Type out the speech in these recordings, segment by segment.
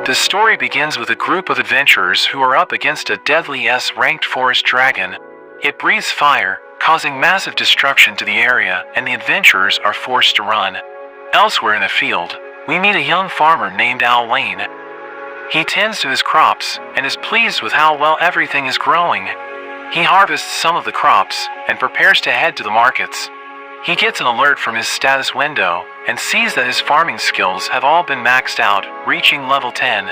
The story begins with a group of adventurers who are up against a deadly S-ranked forest dragon. It breathes fire, causing massive destruction to the area, and the adventurers are forced to run. Elsewhere in a field, we meet a young farmer named Al Lane. He tends to his crops and is pleased with how well everything is growing. He harvests some of the crops and prepares to head to the markets. He gets an alert from his status window and sees that his farming skills have all been maxed out, reaching level 10.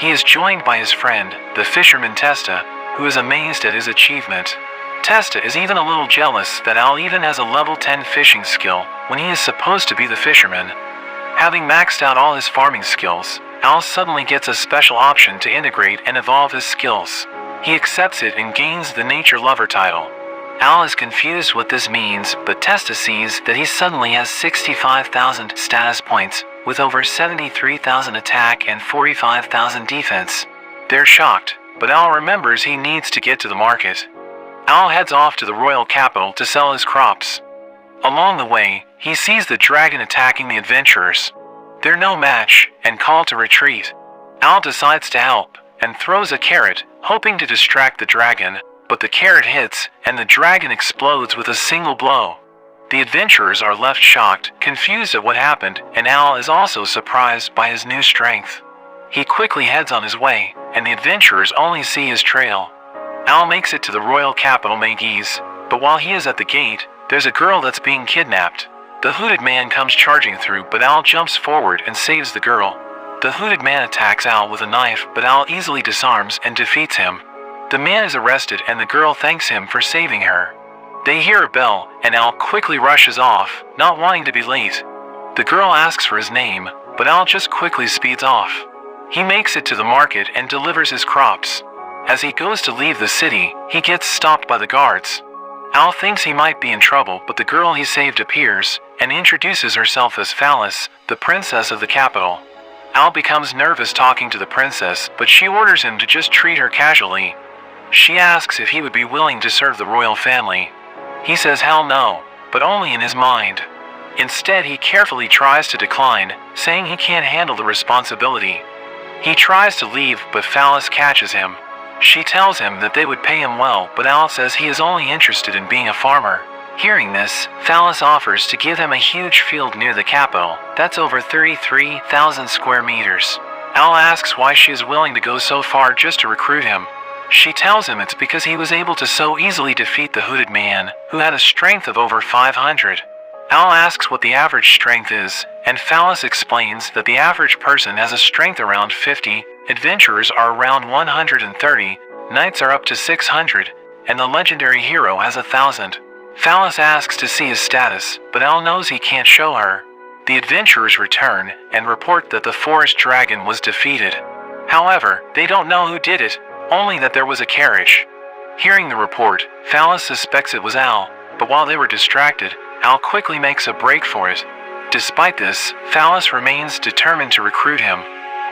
He is joined by his friend, the fisherman Testa, who is amazed at his achievement. Testa is even a little jealous that Al even has a level 10 fishing skill when he is supposed to be the fisherman. Having maxed out all his farming skills, Al suddenly gets a special option to integrate and evolve his skills. He accepts it and gains the Nature Lover title. Al is confused what this means, but Testa sees that he suddenly has 65,000 status points, with over 73,000 attack and 45,000 defense. They're shocked, but Al remembers he needs to get to the market. Al heads off to the royal capital to sell his crops. Along the way, he sees the dragon attacking the adventurers. They're no match, and call to retreat. Al decides to help, and throws a carrot, hoping to distract the dragon, but the carrot hits, and the dragon explodes with a single blow. The adventurers are left shocked, confused at what happened, and Al is also surprised by his new strength. He quickly heads on his way, and the adventurers only see his trail. Al makes it to the royal capital Magees, but while he is at the gate, there's a girl that's being kidnapped. The hooded man comes charging through, but Al jumps forward and saves the girl. The hooded man attacks Al with a knife, but Al easily disarms and defeats him. The man is arrested and the girl thanks him for saving her. They hear a bell, and Al quickly rushes off, not wanting to be late. The girl asks for his name, but Al just quickly speeds off. He makes it to the market and delivers his crops. As he goes to leave the city, he gets stopped by the guards. Al thinks he might be in trouble, but the girl he saved appears and introduces herself as Phallus, the princess of the capital. Al becomes nervous talking to the princess, but she orders him to just treat her casually. She asks if he would be willing to serve the royal family. He says hell no, but only in his mind. Instead, he carefully tries to decline, saying he can't handle the responsibility. He tries to leave, but Phallus catches him. She tells him that they would pay him well, but Al says he is only interested in being a farmer. Hearing this, Phallus offers to give him a huge field near the capital, that's over 33,000 square meters. Al asks why she is willing to go so far just to recruit him. She tells him it's because he was able to so easily defeat the hooded man, who had a strength of over 500. Al asks what the average strength is, and Phallus explains that the average person has a strength around 50, adventurers are around 130, knights are up to 600, and the legendary hero has 1,000. Phallus asks to see his status, but Al knows he can't show her. The adventurers return and report that the forest dragon was defeated. However, they don't know who did it, only that there was a carriage. Hearing the report, Phallus suspects it was Al, but while they were distracted, Al quickly makes a break for it. Despite this, Phallus remains determined to recruit him.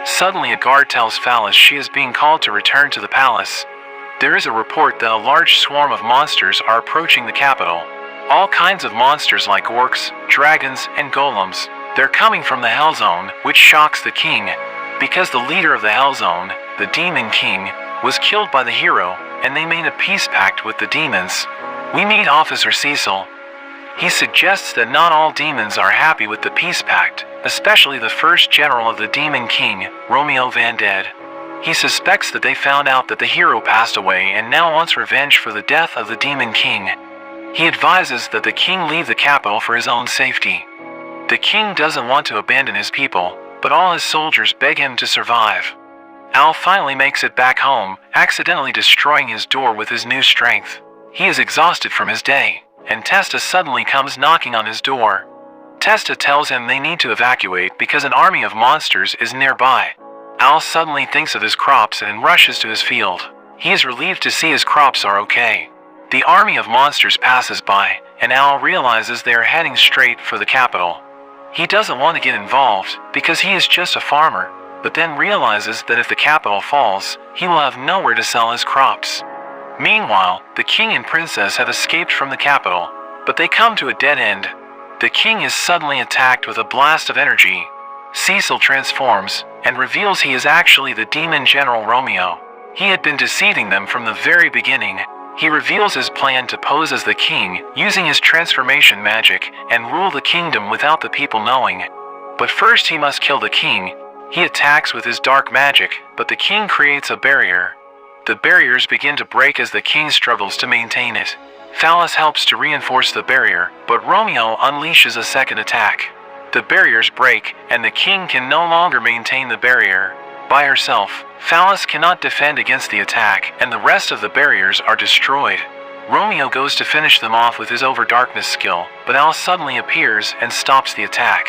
Suddenly a guard tells Phallus she is being called to return to the palace. There is a report that a large swarm of monsters are approaching the capital. All kinds of monsters like orcs, dragons, and golems. They're coming from the Hell Zone, which shocks the king, because the leader of the Hell Zone, the Demon King, was killed by the hero, and they made a peace pact with the demons. We meet Officer Cecil. He suggests that not all demons are happy with the peace pact, especially the first general of the Demon King, Romeo Van Dead. He suspects that they found out that the hero passed away and now wants revenge for the death of the Demon King. He advises that the king leave the capital for his own safety. The king doesn't want to abandon his people, but all his soldiers beg him to survive. Al finally makes it back home, accidentally destroying his door with his new strength. He is exhausted from his day, and Testa suddenly comes knocking on his door. Testa tells him they need to evacuate because an army of monsters is nearby. Al suddenly thinks of his crops and rushes to his field. He is relieved to see his crops are okay. The army of monsters passes by, and Al realizes they are heading straight for the capital. He doesn't want to get involved because he is just a farmer, but then realizes that if the capital falls, he will have nowhere to sell his crops. Meanwhile, the king and princess have escaped from the capital, but they come to a dead end. The king is suddenly attacked with a blast of energy. Cecil transforms, and reveals he is actually the demon General Romeo. He had been deceiving them from the very beginning. He reveals his plan to pose as the king, using his transformation magic, and rule the kingdom without the people knowing. But first he must kill the king. He attacks with his dark magic, but the king creates a barrier. The barriers begin to break as the king struggles to maintain it. Phallus helps to reinforce the barrier, but Romeo unleashes a second attack. The barriers break, and the king can no longer maintain the barrier. By herself, Phallus cannot defend against the attack, and the rest of the barriers are destroyed. Romeo goes to finish them off with his over-darkness skill, but Al suddenly appears and stops the attack.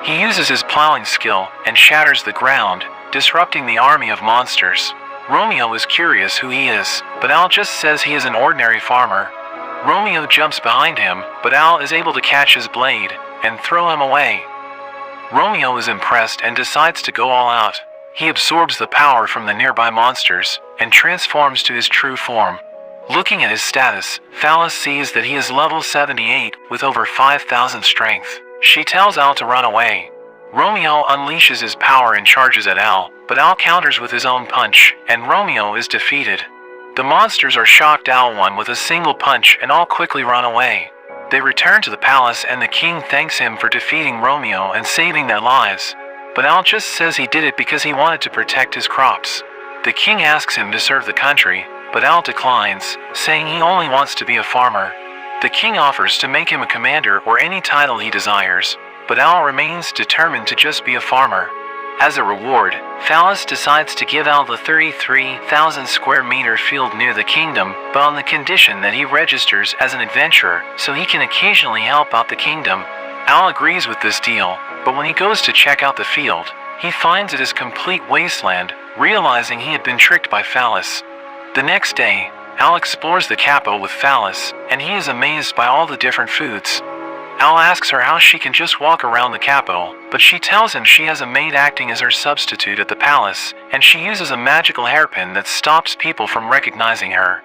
He uses his plowing skill and shatters the ground, disrupting the army of monsters. Romeo is curious who he is, but Al just says he is an ordinary farmer. Romeo jumps behind him, but Al is able to catch his blade and throw him away. Romeo is impressed and decides to go all out. He absorbs the power from the nearby monsters and transforms to his true form. Looking at his status, Phallus sees that he is level 78 with over 5,000 strength. She tells Al to run away. Romeo unleashes his power and charges at Al, but Al counters with his own punch, and Romeo is defeated. The monsters are shocked Al won with a single punch and all quickly run away. They return to the palace and the king thanks him for defeating Romeo and saving their lives. But Al just says he did it because he wanted to protect his crops. The king asks him to serve the country, but Al declines, saying he only wants to be a farmer. The king offers to make him a commander or any title he desires, but Al remains determined to just be a farmer. As a reward, Phallus decides to give Al the 33,000 square meter field near the kingdom, but on the condition that he registers as an adventurer so he can occasionally help out the kingdom. Al agrees with this deal, but when he goes to check out the field, he finds it is complete wasteland, realizing he had been tricked by Phallus. The next day, Al explores the capital with Phallus, and he is amazed by all the different foods. Al asks her how she can just walk around the capital, but she tells him she has a maid acting as her substitute at the palace, and she uses a magical hairpin that stops people from recognizing her.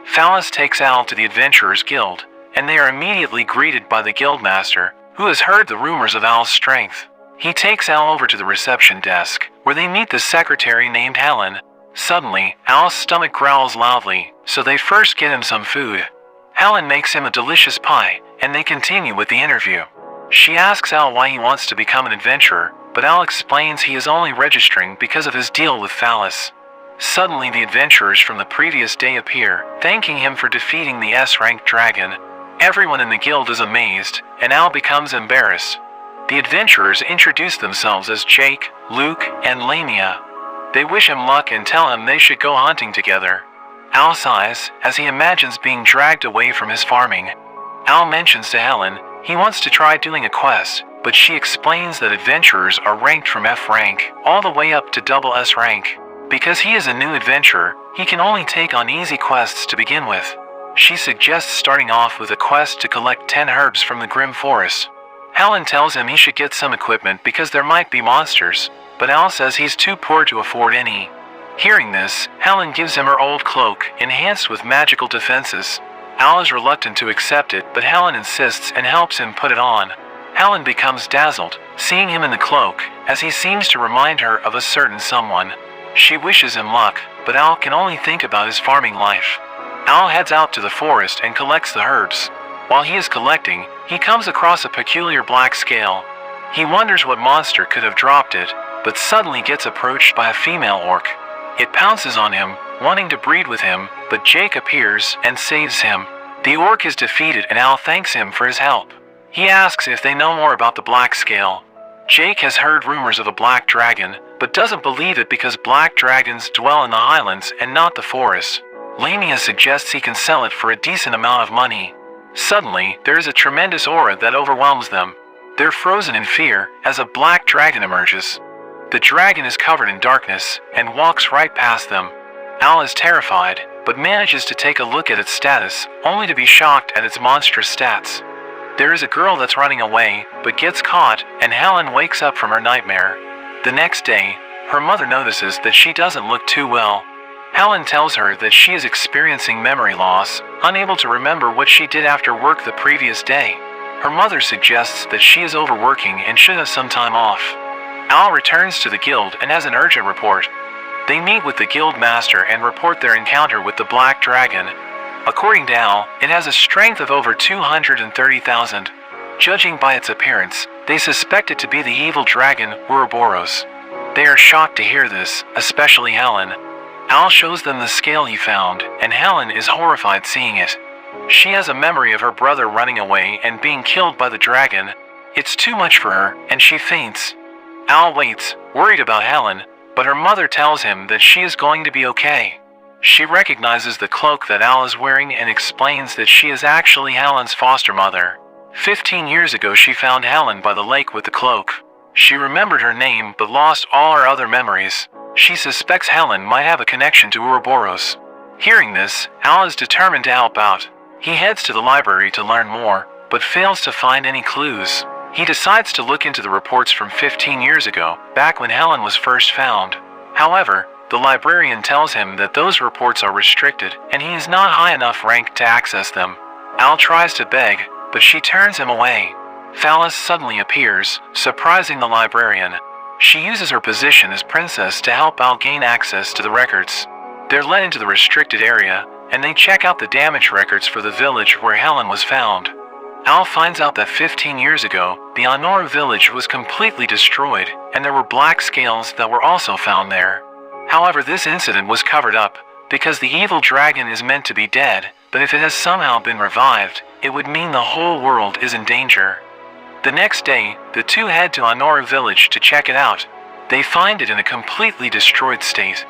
Phallus takes Al to the Adventurers Guild, and they are immediately greeted by the guildmaster, who has heard the rumors of Al's strength. He takes Al over to the reception desk, where they meet the secretary named Helen. Suddenly, Al's stomach growls loudly, so they first get him some food. Helen makes him a delicious pie, and they continue with the interview. She asks Al why he wants to become an adventurer, but Al explains he is only registering because of his deal with Phallus. Suddenly the adventurers from the previous day appear, thanking him for defeating the S-ranked dragon. Everyone in the guild is amazed, and Al becomes embarrassed. The adventurers introduce themselves as Jake, Luke, and Lamia. They wish him luck and tell him they should go hunting together. Al sighs as he imagines being dragged away from his farming. Al mentions to Helen he wants to try doing a quest, but she explains that adventurers are ranked from F rank all the way up to double S rank. Because he is a new adventurer, he can only take on easy quests to begin with. She suggests starting off with a quest to collect 10 herbs from the Grim Forest. Helen tells him he should get some equipment because there might be monsters, but Al says he's too poor to afford any. Hearing this, Helen gives him her old cloak, enhanced with magical defenses. Al is reluctant to accept it, but Helen insists and helps him put it on. Helen becomes dazzled, seeing him in the cloak, as he seems to remind her of a certain someone. She wishes him luck, but Al can only think about his farming life. Al heads out to the forest and collects the herbs. While he is collecting, he comes across a peculiar black scale. He wonders what monster could have dropped it, but suddenly gets approached by a female orc. It pounces on him, wanting to breed with him, but Jake appears and saves him. The orc is defeated and Al thanks him for his help. He asks if they know more about the black scale. Jake has heard rumors of a black dragon, but doesn't believe it because black dragons dwell in the highlands and not the forest. Lamia suggests he can sell it for a decent amount of money. Suddenly, there is a tremendous aura that overwhelms them. They're frozen in fear as a black dragon emerges. The dragon is covered in darkness and walks right past them. Al is terrified, but manages to take a look at its status, only to be shocked at its monstrous stats. There is a girl that's running away, but gets caught, and Helen wakes up from her nightmare. The next day, her mother notices that she doesn't look too well. Helen tells her that she is experiencing memory loss, unable to remember what she did after work the previous day. Her mother suggests that she is overworking and should have some time off. Al returns to the guild and has an urgent report. They meet with the guild master and report their encounter with the black dragon. According to Al, it has a strength of over 230,000. Judging by its appearance, they suspect it to be the evil dragon Ouroboros. They are shocked to hear this, especially Helen. Al shows them the scale he found, and Helen is horrified seeing it. She has a memory of her brother running away and being killed by the dragon. It's too much for her, and she faints. Al waits, worried about Helen, but her mother tells him that she is going to be okay. She recognizes the cloak that Al is wearing and explains that she is actually Helen's foster mother. 15 years ago she found Helen by the lake with the cloak. She remembered her name but lost all her other memories. She suspects Helen might have a connection to Ouroboros. Hearing this, Al is determined to help out. He heads to the library to learn more, but fails to find any clues. He decides to look into the reports from 15 years ago, back when Helen was first found. However, the librarian tells him that those reports are restricted and he is not high enough ranked to access them. Al tries to beg, but she turns him away. Phallus suddenly appears, surprising the librarian. She uses her position as princess to help Al gain access to the records. They're led into the restricted area, and they check out the damage records for the village where Helen was found. Al finds out that 15 years ago, the Honora village was completely destroyed, and there were black scales that were also found there. However, this incident was covered up, because the evil dragon is meant to be dead, but if it has somehow been revived, it would mean the whole world is in danger. The next day, the two head to Honora village to check it out. They find it in a completely destroyed state.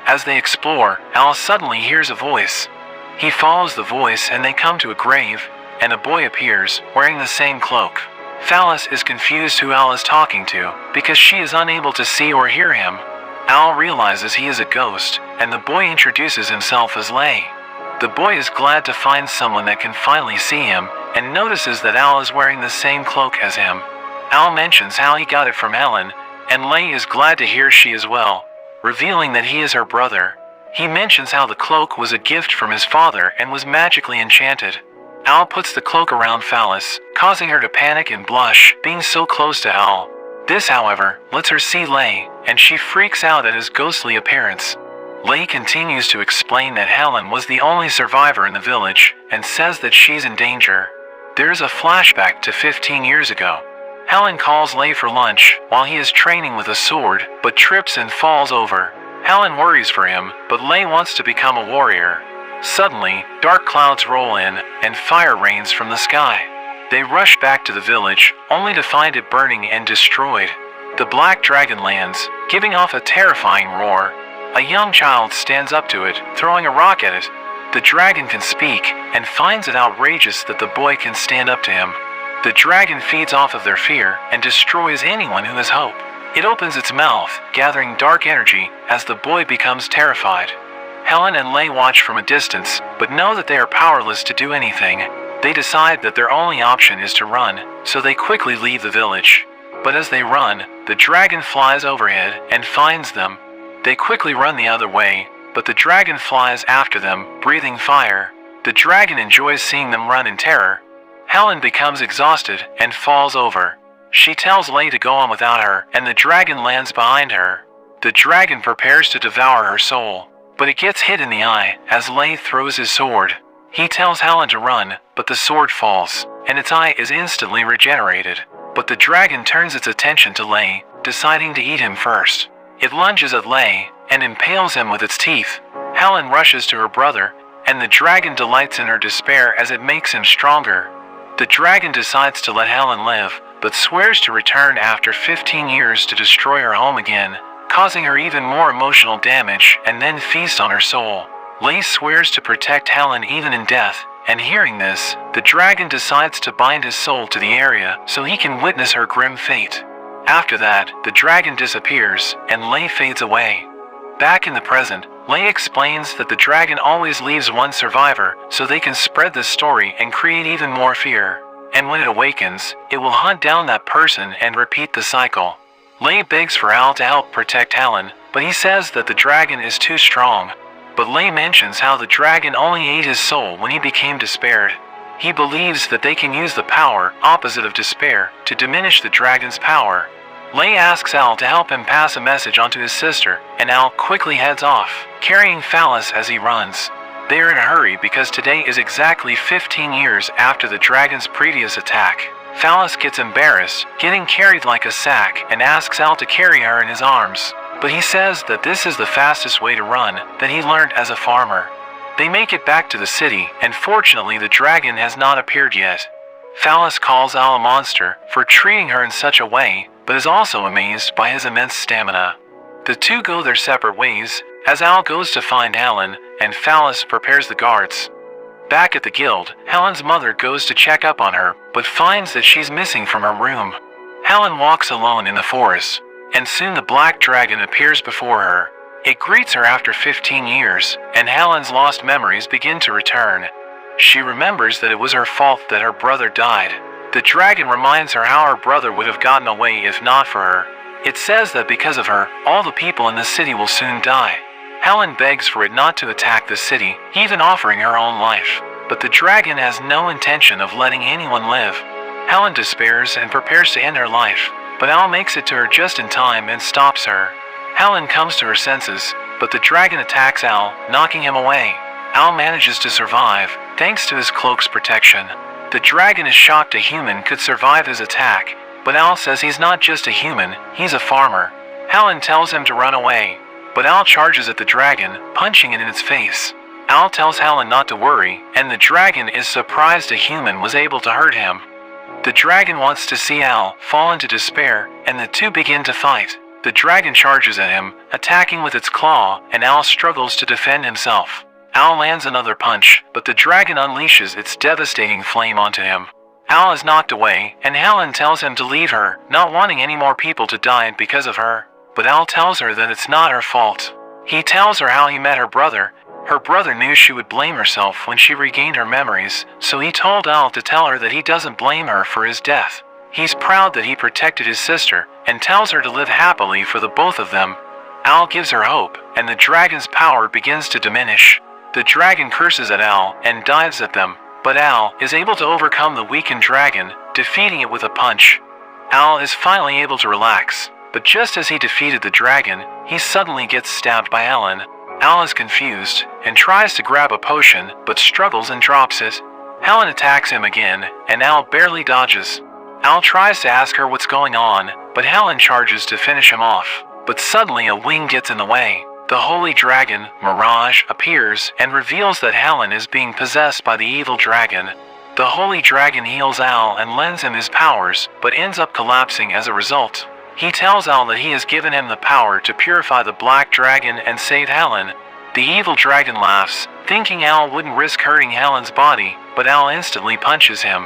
As they explore, Al suddenly hears a voice. He follows the voice and they come to a grave, and a boy appears, wearing the same cloak. Phallus is confused who Al is talking to, because she is unable to see or hear him. Al realizes he is a ghost, and the boy introduces himself as Lay. The boy is glad to find someone that can finally see him, and notices that Al is wearing the same cloak as him. Al mentions how he got it from Helen, and Lay is glad to hear she is well, revealing that he is her brother. He mentions how the cloak was a gift from his father and was magically enchanted. Al puts the cloak around Phallus, causing her to panic and blush, being so close to Al. This, however, lets her see Lay, and she freaks out at his ghostly appearance. Lay continues to explain that Helen was the only survivor in the village, and says that she's in danger. There's a flashback to 15 years ago. Helen calls Lay for lunch, while he is training with a sword, but trips and falls over. Helen worries for him, but Lay wants to become a warrior. Suddenly, dark clouds roll in, and fire rains from the sky. They rush back to the village, only to find it burning and destroyed. The black dragon lands, giving off a terrifying roar. A young child stands up to it, throwing a rock at it. The dragon can speak, and finds it outrageous that the boy can stand up to him. The dragon feeds off of their fear, and destroys anyone who has hope. It opens its mouth, gathering dark energy, as the boy becomes terrified. Helen and Lay watch from a distance, but know that they are powerless to do anything. They decide that their only option is to run, so they quickly leave the village. But as they run, the dragon flies overhead and finds them. They quickly run the other way, but the dragon flies after them, breathing fire. The dragon enjoys seeing them run in terror. Helen becomes exhausted and falls over. She tells Lay to go on without her, and the dragon lands behind her. The dragon prepares to devour her soul, but it gets hit in the eye as Lay throws his sword. He tells Helen to run, but the sword falls, and its eye is instantly regenerated. But the dragon turns its attention to Lay, deciding to eat him first. It lunges at Lay, and impales him with its teeth. Helen rushes to her brother, and the dragon delights in her despair as it makes him stronger. The dragon decides to let Helen live, but swears to return after 15 years to destroy her home again, causing her even more emotional damage, and then feast on her soul. Lay swears to protect Helen even in death, and hearing this, the dragon decides to bind his soul to the area so he can witness her grim fate. After that, the dragon disappears, and Lay fades away. Back in the present, Lay explains that the dragon always leaves one survivor so they can spread the story and create even more fear. And when it awakens, it will hunt down that person and repeat the cycle. Lay begs for Al to help protect Helen, but he says that the dragon is too strong. But Lay mentions how the dragon only ate his soul when he became despaired. He believes that they can use the power, opposite of despair, to diminish the dragon's power. Lay asks Al to help him pass a message on to his sister, and Al quickly heads off, carrying Phallus as he runs. They are in a hurry because today is exactly 15 years after the dragon's previous attack. Phallus gets embarrassed, getting carried like a sack, and asks Al to carry her in his arms. But he says that this is the fastest way to run that he learned as a farmer. They make it back to the city, and fortunately the dragon has not appeared yet. Phallus calls Al a monster for treating her in such a way, but is also amazed by his immense stamina. The two go their separate ways, as Al goes to find Helen, and Phallus prepares the guards. Back at the guild, Helen's mother goes to check up on her, but finds that she's missing from her room. Helen walks alone in the forest, and soon the black dragon appears before her. It greets her after 15 years, and Helen's lost memories begin to return. She remembers that it was her fault that her brother died. The dragon reminds her how her brother would have gotten away if not for her. It says that because of her, all the people in the city will soon die. Helen begs for it not to attack the city, even offering her own life. But the dragon has no intention of letting anyone live. Helen despairs and prepares to end her life, but Al makes it to her just in time and stops her. Helen comes to her senses, but the dragon attacks Al, knocking him away. Al manages to survive, thanks to his cloak's protection. The dragon is shocked a human could survive his attack, but Al says he's not just a human, he's a farmer. Helen tells him to run away, but Al charges at the dragon, punching it in its face. Al tells Helen not to worry, and the dragon is surprised a human was able to hurt him. The dragon wants to see Al fall into despair, and the two begin to fight. The dragon charges at him, attacking with its claw, and Al struggles to defend himself. Al lands another punch, but the dragon unleashes its devastating flame onto him. Al is knocked away, and Helen tells him to leave her, not wanting any more people to die because of her. But Al tells her that it's not her fault. He tells her how he met her brother. Her brother knew she would blame herself when she regained her memories, so he told Al to tell her that he doesn't blame her for his death. He's proud that he protected his sister, and tells her to live happily for the both of them. Al gives her hope, and the dragon's power begins to diminish. The dragon curses at Al and dives at them, but Al is able to overcome the weakened dragon, defeating it with a punch. Al is finally able to relax, but just as he defeated the dragon, he suddenly gets stabbed by Helen. Al is confused and tries to grab a potion, but struggles and drops it. Helen attacks him again, and Al barely dodges. Al tries to ask her what's going on, but Helen charges to finish him off. But suddenly a wing gets in the way. The holy dragon, Mirage, appears and reveals that Helen is being possessed by the evil dragon. The holy dragon heals Al and lends him his powers, but ends up collapsing as a result. He tells Al that he has given him the power to purify the black dragon and save Helen. The evil dragon laughs, thinking Al wouldn't risk hurting Helen's body, but Al instantly punches him.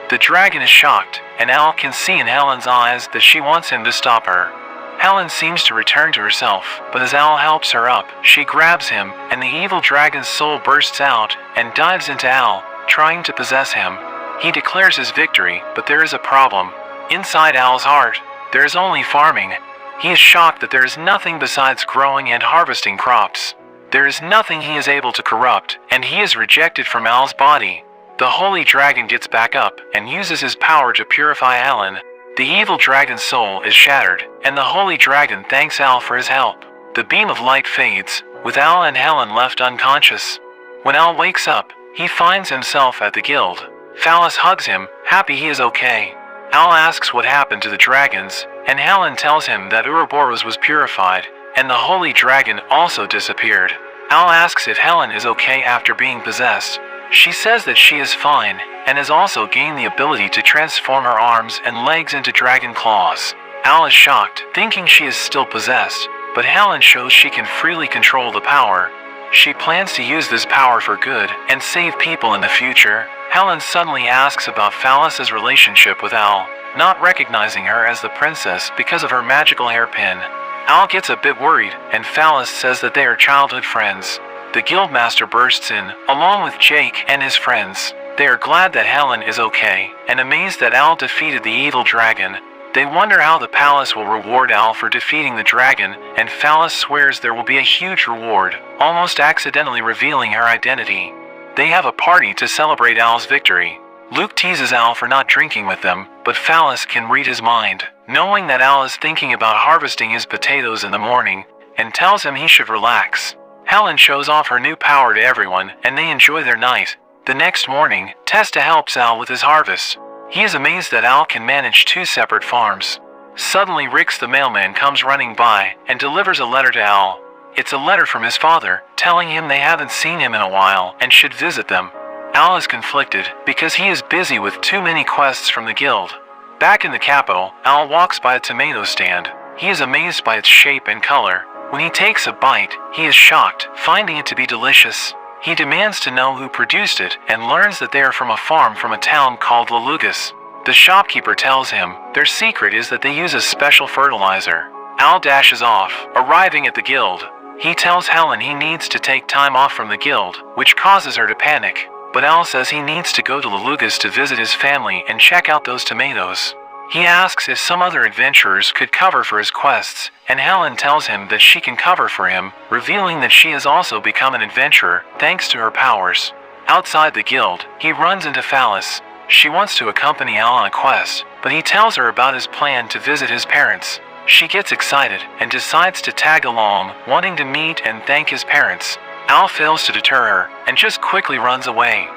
The dragon is shocked, and Al can see in Helen's eyes that she wants him to stop her. Helen seems to return to herself, but as Al helps her up, she grabs him, and the evil dragon's soul bursts out and dives into Al, trying to possess him. He declares his victory, but there is a problem. Inside Al's heart, there is only farming. He is shocked that there is nothing besides growing and harvesting crops. There is nothing he is able to corrupt, and he is rejected from Al's body. The holy dragon gets back up and uses his power to purify Alan. The evil dragon's soul is shattered, and the holy dragon thanks Al for his help. The beam of light fades, with Al and Helen left unconscious. When Al wakes up, he finds himself at the guild. Phallus hugs him, happy he is okay. Al asks what happened to the dragons, and Helen tells him that Ouroboros was purified, and the holy dragon also disappeared. Al asks if Helen is okay after being possessed. She says that she is fine, and has also gained the ability to transform her arms and legs into dragon claws. Al is shocked, thinking she is still possessed, but Helen shows she can freely control the power. She plans to use this power for good and save people in the future. Helen suddenly asks about Phallus's relationship with Al, not recognizing her as the princess because of her magical hairpin. Al gets a bit worried, and Phallus says that they are childhood friends. The guildmaster bursts in, along with Jake and his friends. They are glad that Helen is okay, and amazed that Al defeated the evil dragon. They wonder how the palace will reward Al for defeating the dragon, and Phallus swears there will be a huge reward, almost accidentally revealing her identity. They have a party to celebrate Al's victory. Luke teases Al for not drinking with them, but Phallus can read his mind. knowing that Al is thinking about harvesting his potatoes in the morning, and tells him he should relax. Helen shows off her new power to everyone, and they enjoy their night. The next morning, Testa helps Al with his harvest. He is amazed that Al can manage 2 separate farms. Suddenly Rix the mailman comes running by and delivers a letter to Al. It's a letter from his father, telling him they haven't seen him in a while and should visit them. Al is conflicted because he is busy with too many quests from the guild. Back in the capital, Al walks by a tomato stand. He is amazed by its shape and color. When he takes a bite, he is shocked, finding it to be delicious. He demands to know who produced it and learns that they are from a farm from a town called Lalugas. The shopkeeper tells him their secret is that they use a special fertilizer. Al dashes off, arriving at the guild. He tells Helen he needs to take time off from the guild, which causes her to panic. But Al says he needs to go to Lalugas to visit his family and check out those tomatoes. He asks if some other adventurers could cover for his quests, and Helen tells him that she can cover for him, revealing that she has also become an adventurer thanks to her powers. Outside the guild, he runs into Phallus. She wants to accompany Al on a quest, but he tells her about his plan to visit his parents. She gets excited and decides to tag along, wanting to meet and thank his parents. Al fails to deter her and just quickly runs away.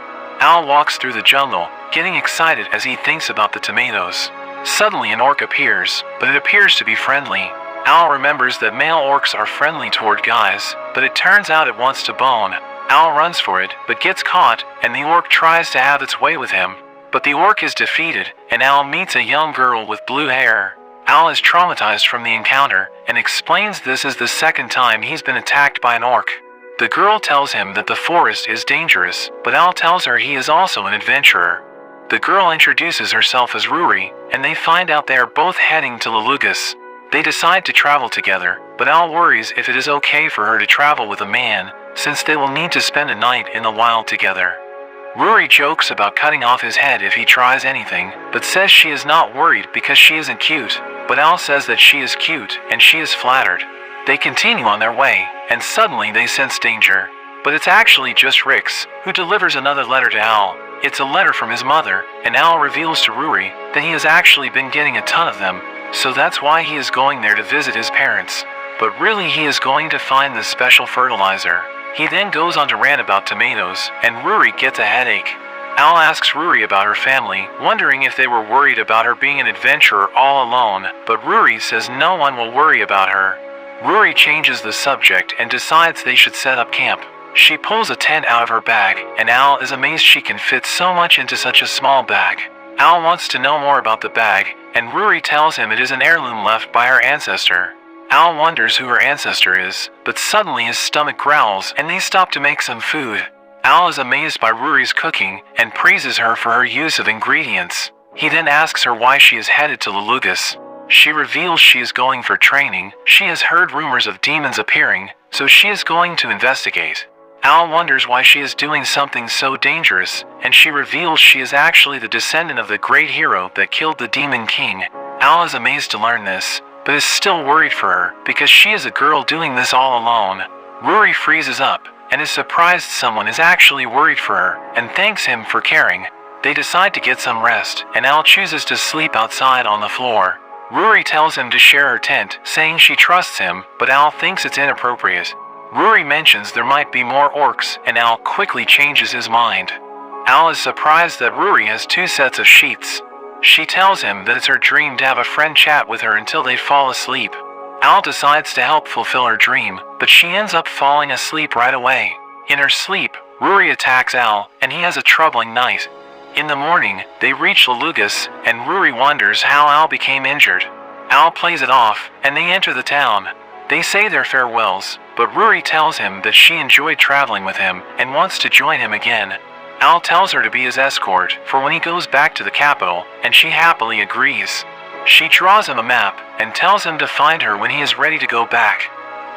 Al walks through the jungle, getting excited as he thinks about the tomatoes. Suddenly an orc appears, but it appears to be friendly. Al remembers that male orcs are friendly toward guys, but it turns out it wants to bone. Al runs for it, but gets caught, and the orc tries to have its way with him. But the orc is defeated, and Al meets a young girl with blue hair. Al is traumatized from the encounter, and explains this is the second time he's been attacked by an orc. The girl tells him that the forest is dangerous, but Al tells her he is also an adventurer. The girl introduces herself as Ruri, and they find out they are both heading to Lalugas. They decide to travel together, but Al worries if it is okay for her to travel with a man, since they will need to spend a night in the wild together. Ruri jokes about cutting off his head if he tries anything, but says she is not worried because she isn't cute, but Al says that she is cute, and she is flattered. They continue on their way, and suddenly they sense danger. But it's actually just Rix, who delivers another letter to Al. It's a letter from his mother, and Al reveals to Ruri that he has actually been getting a ton of them, so that's why he is going there to visit his parents. But really he is going to find the special fertilizer. He then goes on to rant about tomatoes, and Ruri gets a headache. Al asks Ruri about her family, wondering if they were worried about her being an adventurer all alone, but Ruri says no one will worry about her. Ruri changes the subject and decides they should set up camp. She pulls a tent out of her bag, and Al is amazed she can fit so much into such a small bag. Al wants to know more about the bag, and Ruri tells him it is an heirloom left by her ancestor. Al wonders who her ancestor is, but suddenly his stomach growls and they stop to make some food. Al is amazed by Ruri's cooking and praises her for her use of ingredients. He then asks her why she is headed to Lalugas. She reveals she is going for training. She has heard rumors of demons appearing, so she is going to investigate. Al wonders why she is doing something so dangerous, and she reveals she is actually the descendant of the great hero that killed the Demon King. Al is amazed to learn this, but is still worried for her, because she is a girl doing this all alone. Ruri freezes up, and is surprised someone is actually worried for her, and thanks him for caring. They decide to get some rest, and Al chooses to sleep outside on the floor. Ruri tells him to share her tent, saying she trusts him, but Al thinks it's inappropriate. Ruri mentions there might be more orcs, and Al quickly changes his mind. Al is surprised that Ruri has 2 sets of sheets. She tells him that it's her dream to have a friend chat with her until they fall asleep. Al decides to help fulfill her dream, but she ends up falling asleep right away. In her sleep, Ruri attacks Al, and he has a troubling night. In the morning, they reach Lalugas, and Ruri wonders how Al became injured. Al plays it off, and they enter the town. They say their farewells, but Ruri tells him that she enjoyed traveling with him and wants to join him again. Al tells her to be his escort for when he goes back to the capital, and she happily agrees. She draws him a map and tells him to find her when he is ready to go back.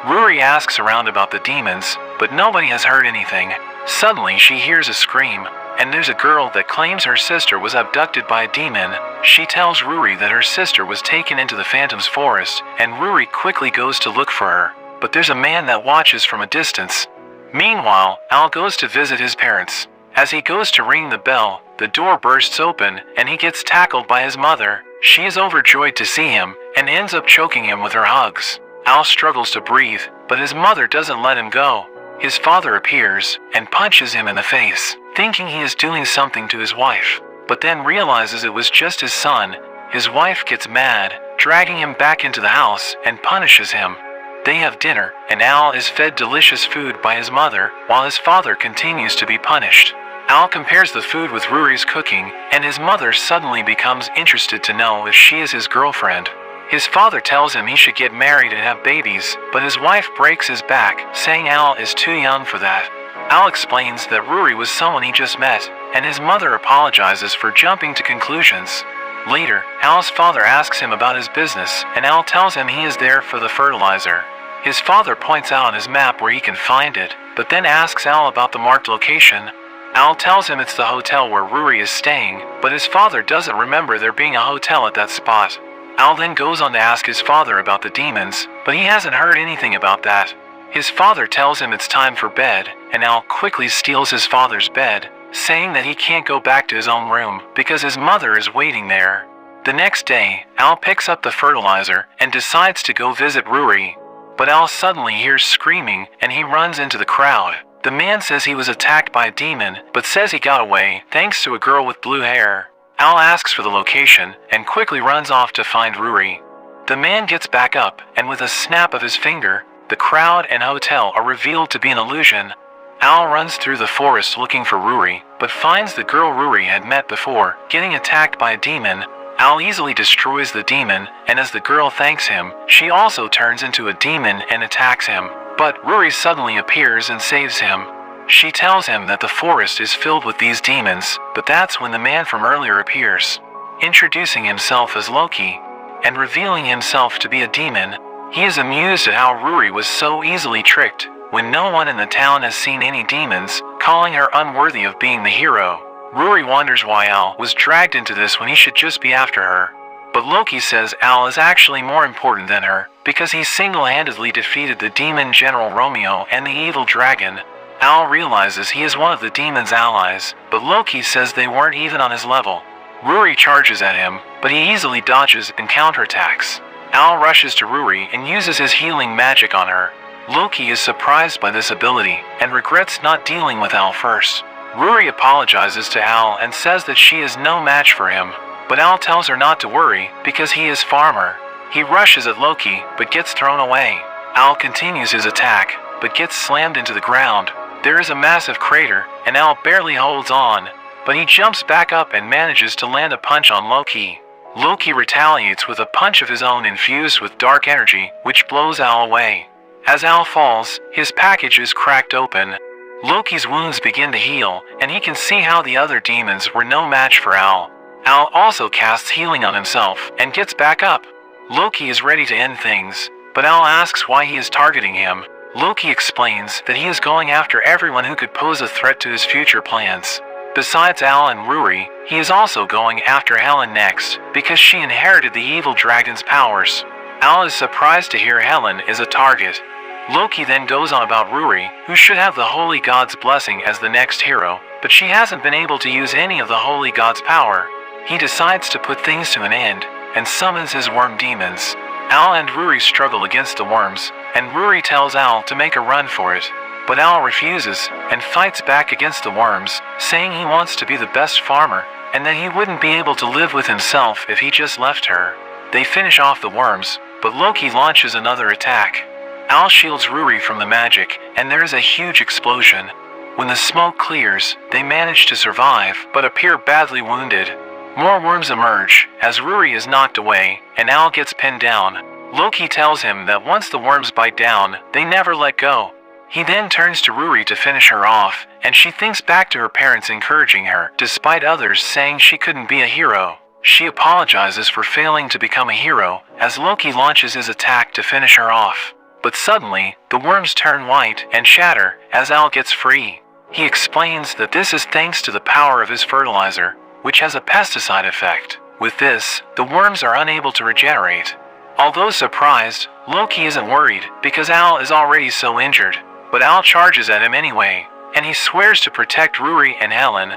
Ruri asks around about the demons, but nobody has heard anything. Suddenly she hears a scream, and there's a girl that claims her sister was abducted by a demon. She tells Ruri that her sister was taken into the Phantom's forest, and Ruri quickly goes to look for her, but there's a man that watches from a distance. Meanwhile, Al goes to visit his parents. As he goes to ring the bell, the door bursts open, and he gets tackled by his mother. She is overjoyed to see him and ends up choking him with her hugs. Al struggles to breathe, but his mother doesn't let him go. His father appears and punches him in the face, thinking he is doing something to his wife, but then realizes it was just his son. His wife gets mad, dragging him back into the house and punishes him. They have dinner, and Al is fed delicious food by his mother, while his father continues to be punished. Al compares the food with Rory's cooking, and his mother suddenly becomes interested to know if she is his girlfriend. His father tells him he should get married and have babies, but his wife breaks his back, saying Al is too young for that. Al explains that Rory was someone he just met, and his mother apologizes for jumping to conclusions. Later, Al's father asks him about his business, and Al tells him he is there for the fertilizer. His father points out on his map where he can find it, but then asks Al about the marked location. Al tells him it's the hotel where Rory is staying, but his father doesn't remember there being a hotel at that spot. Al then goes on to ask his father about the demons, but he hasn't heard anything about that. His father tells him it's time for bed, and Al quickly steals his father's bed, saying that he can't go back to his own room because his mother is waiting there. The next day, Al picks up the fertilizer and decides to go visit Rory, but Al suddenly hears screaming and he runs into the crowd. The man says he was attacked by a demon, but says he got away thanks to a girl with blue hair. Al asks for the location and quickly runs off to find Rory. The man gets back up, and with a snap of his finger, the crowd and hotel are revealed to be an illusion. Al runs through the forest looking for Rory, but finds the girl Rory had met before getting attacked by a demon. Al easily destroys the demon, and as the girl thanks him, she also turns into a demon and attacks him. But Rory suddenly appears and saves him. She tells him that the forest is filled with these demons, but that's when the man from earlier appears, introducing himself as Loki, and revealing himself to be a demon. He is amused at how Rory was so easily tricked, when no one in the town has seen any demons, calling her unworthy of being the hero. Rory wonders why Al was dragged into this when he should just be after her. But Loki says Al is actually more important than her, because he single-handedly defeated the demon General Romeo and the evil dragon. Al realizes he is one of the demon's allies, but Loki says they weren't even on his level. Rory charges at him, but he easily dodges and counterattacks. Al rushes to Rory and uses his healing magic on her. Loki is surprised by this ability and regrets not dealing with Al first. Rory apologizes to Al and says that she is no match for him, but Al tells her not to worry because he is Farmer. He rushes at Loki but gets thrown away. Al continues his attack but gets slammed into the ground. There is a massive crater, and Al barely holds on, but he jumps back up and manages to land a punch on Loki. Loki retaliates with a punch of his own infused with dark energy, which blows Al away. As Al falls, his package is cracked open. Loki's wounds begin to heal, and he can see how the other demons were no match for Al. Al also casts healing on himself and gets back up. Loki is ready to end things, but Al asks why he is targeting him. Loki explains that he is going after everyone who could pose a threat to his future plans. Besides Al and Rory, he is also going after Helen next, because she inherited the evil dragon's powers. Al is surprised to hear Helen is a target. Loki then goes on about Rory, who should have the Holy God's blessing as the next hero, but she hasn't been able to use any of the Holy God's power. He decides to put things to an end, and summons his worm demons. Al and Rory struggle against the worms, and Rory tells Al to make a run for it. But Al refuses, and fights back against the worms, saying he wants to be the best farmer, and that he wouldn't be able to live with himself if he just left her. They finish off the worms, but Loki launches another attack. Al shields Rory from the magic, and there is a huge explosion. When the smoke clears, they manage to survive, but appear badly wounded. More worms emerge, as Rory is knocked away, and Al gets pinned down. Loki tells him that once the worms bite down, they never let go. He then turns to Rory to finish her off, and she thinks back to her parents encouraging her, despite others saying she couldn't be a hero. She apologizes for failing to become a hero, as Loki launches his attack to finish her off. But suddenly, the worms turn white and shatter as Al gets free. He explains that this is thanks to the power of his fertilizer, which has a pesticide effect. With this, the worms are unable to regenerate. Although surprised, Loki isn't worried because Al is already so injured. But Al charges at him anyway, and he swears to protect Rory and Helen.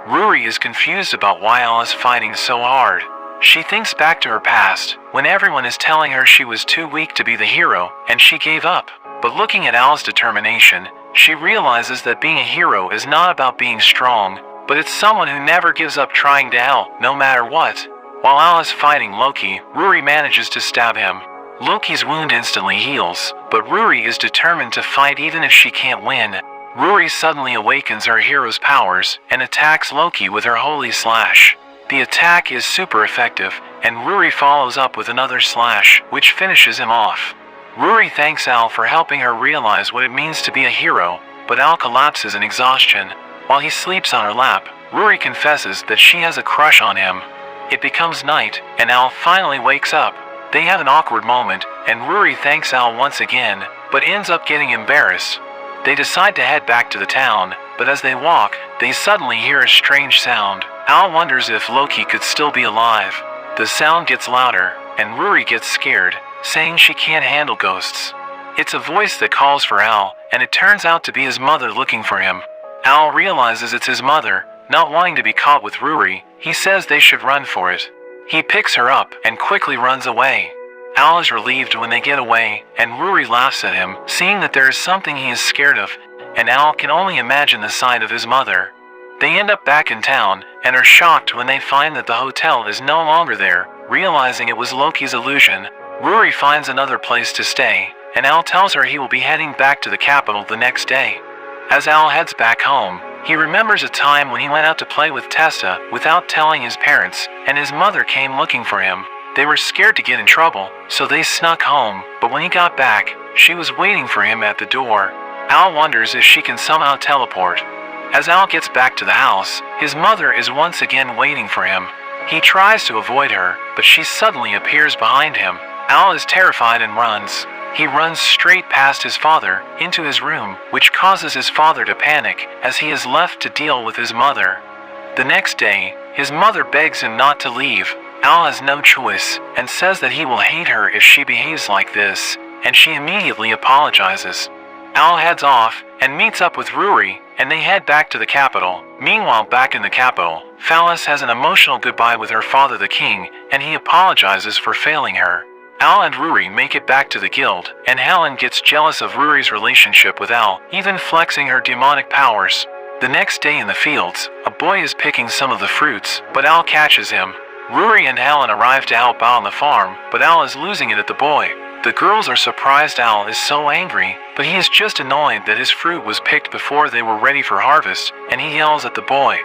Rory is confused about why Al is fighting so hard. She thinks back to her past, when everyone is telling her she was too weak to be the hero, and she gave up. But looking at Al's determination, she realizes that being a hero is not about being strong, but it's someone who never gives up trying to help, no matter what. While Al is fighting Loki, Ruri manages to stab him. Loki's wound instantly heals, but Ruri is determined to fight even if she can't win. Ruri suddenly awakens her hero's powers and attacks Loki with her Holy Slash. The attack is super effective, and Ruri follows up with another slash, which finishes him off. Ruri thanks Al for helping her realize what it means to be a hero, but Al collapses in exhaustion. While he sleeps on her lap, Ruri confesses that she has a crush on him. It becomes night, and Al finally wakes up. They have an awkward moment, and Ruri thanks Al once again, but ends up getting embarrassed. They decide to head back to the town, but as they walk, they suddenly hear a strange sound. Al wonders if Loki could still be alive. The sound gets louder, and Ruri gets scared, saying she can't handle ghosts. It's a voice that calls for Al, and it turns out to be his mother looking for him. Al realizes it's his mother. Not wanting to be caught with Ruri, he says they should run for it. He picks her up and quickly runs away. Al is relieved when they get away, and Ruri laughs at him, seeing that there is something he is scared of, and Al can only imagine the sight of his mother. They end up back in town, and are shocked when they find that the hotel is no longer there, realizing it was Loki's illusion. Ruri finds another place to stay, and Al tells her he will be heading back to the capital the next day. As Al heads back home, he remembers a time when he went out to play with Tessa without telling his parents, and his mother came looking for him. They were scared to get in trouble, so they snuck home, but when he got back, she was waiting for him at the door. Al wonders if she can somehow teleport. As Al gets back to the house, his mother is once again waiting for him. He tries to avoid her, but she suddenly appears behind him. Al is terrified and runs. He runs straight past his father, into his room, which causes his father to panic, as he is left to deal with his mother. The next day, his mother begs him not to leave. Al has no choice, and says that he will hate her if she behaves like this, and she immediately apologizes. Al heads off, and meets up with Ruri, and they head back to the capital. Meanwhile, back in the capital, Phallus has an emotional goodbye with her father the king, and he apologizes for failing her. Al and Ruri make it back to the guild, and Helen gets jealous of Ruri's relationship with Al, even flexing her demonic powers. The next day in the fields, a boy is picking some of the fruits, but Al catches him. Ruri and Helen arrive to help Al on the farm, but Al is losing it at the boy. The girls are surprised Al is so angry, but he is just annoyed that his fruit was picked before they were ready for harvest, and he yells at the boy.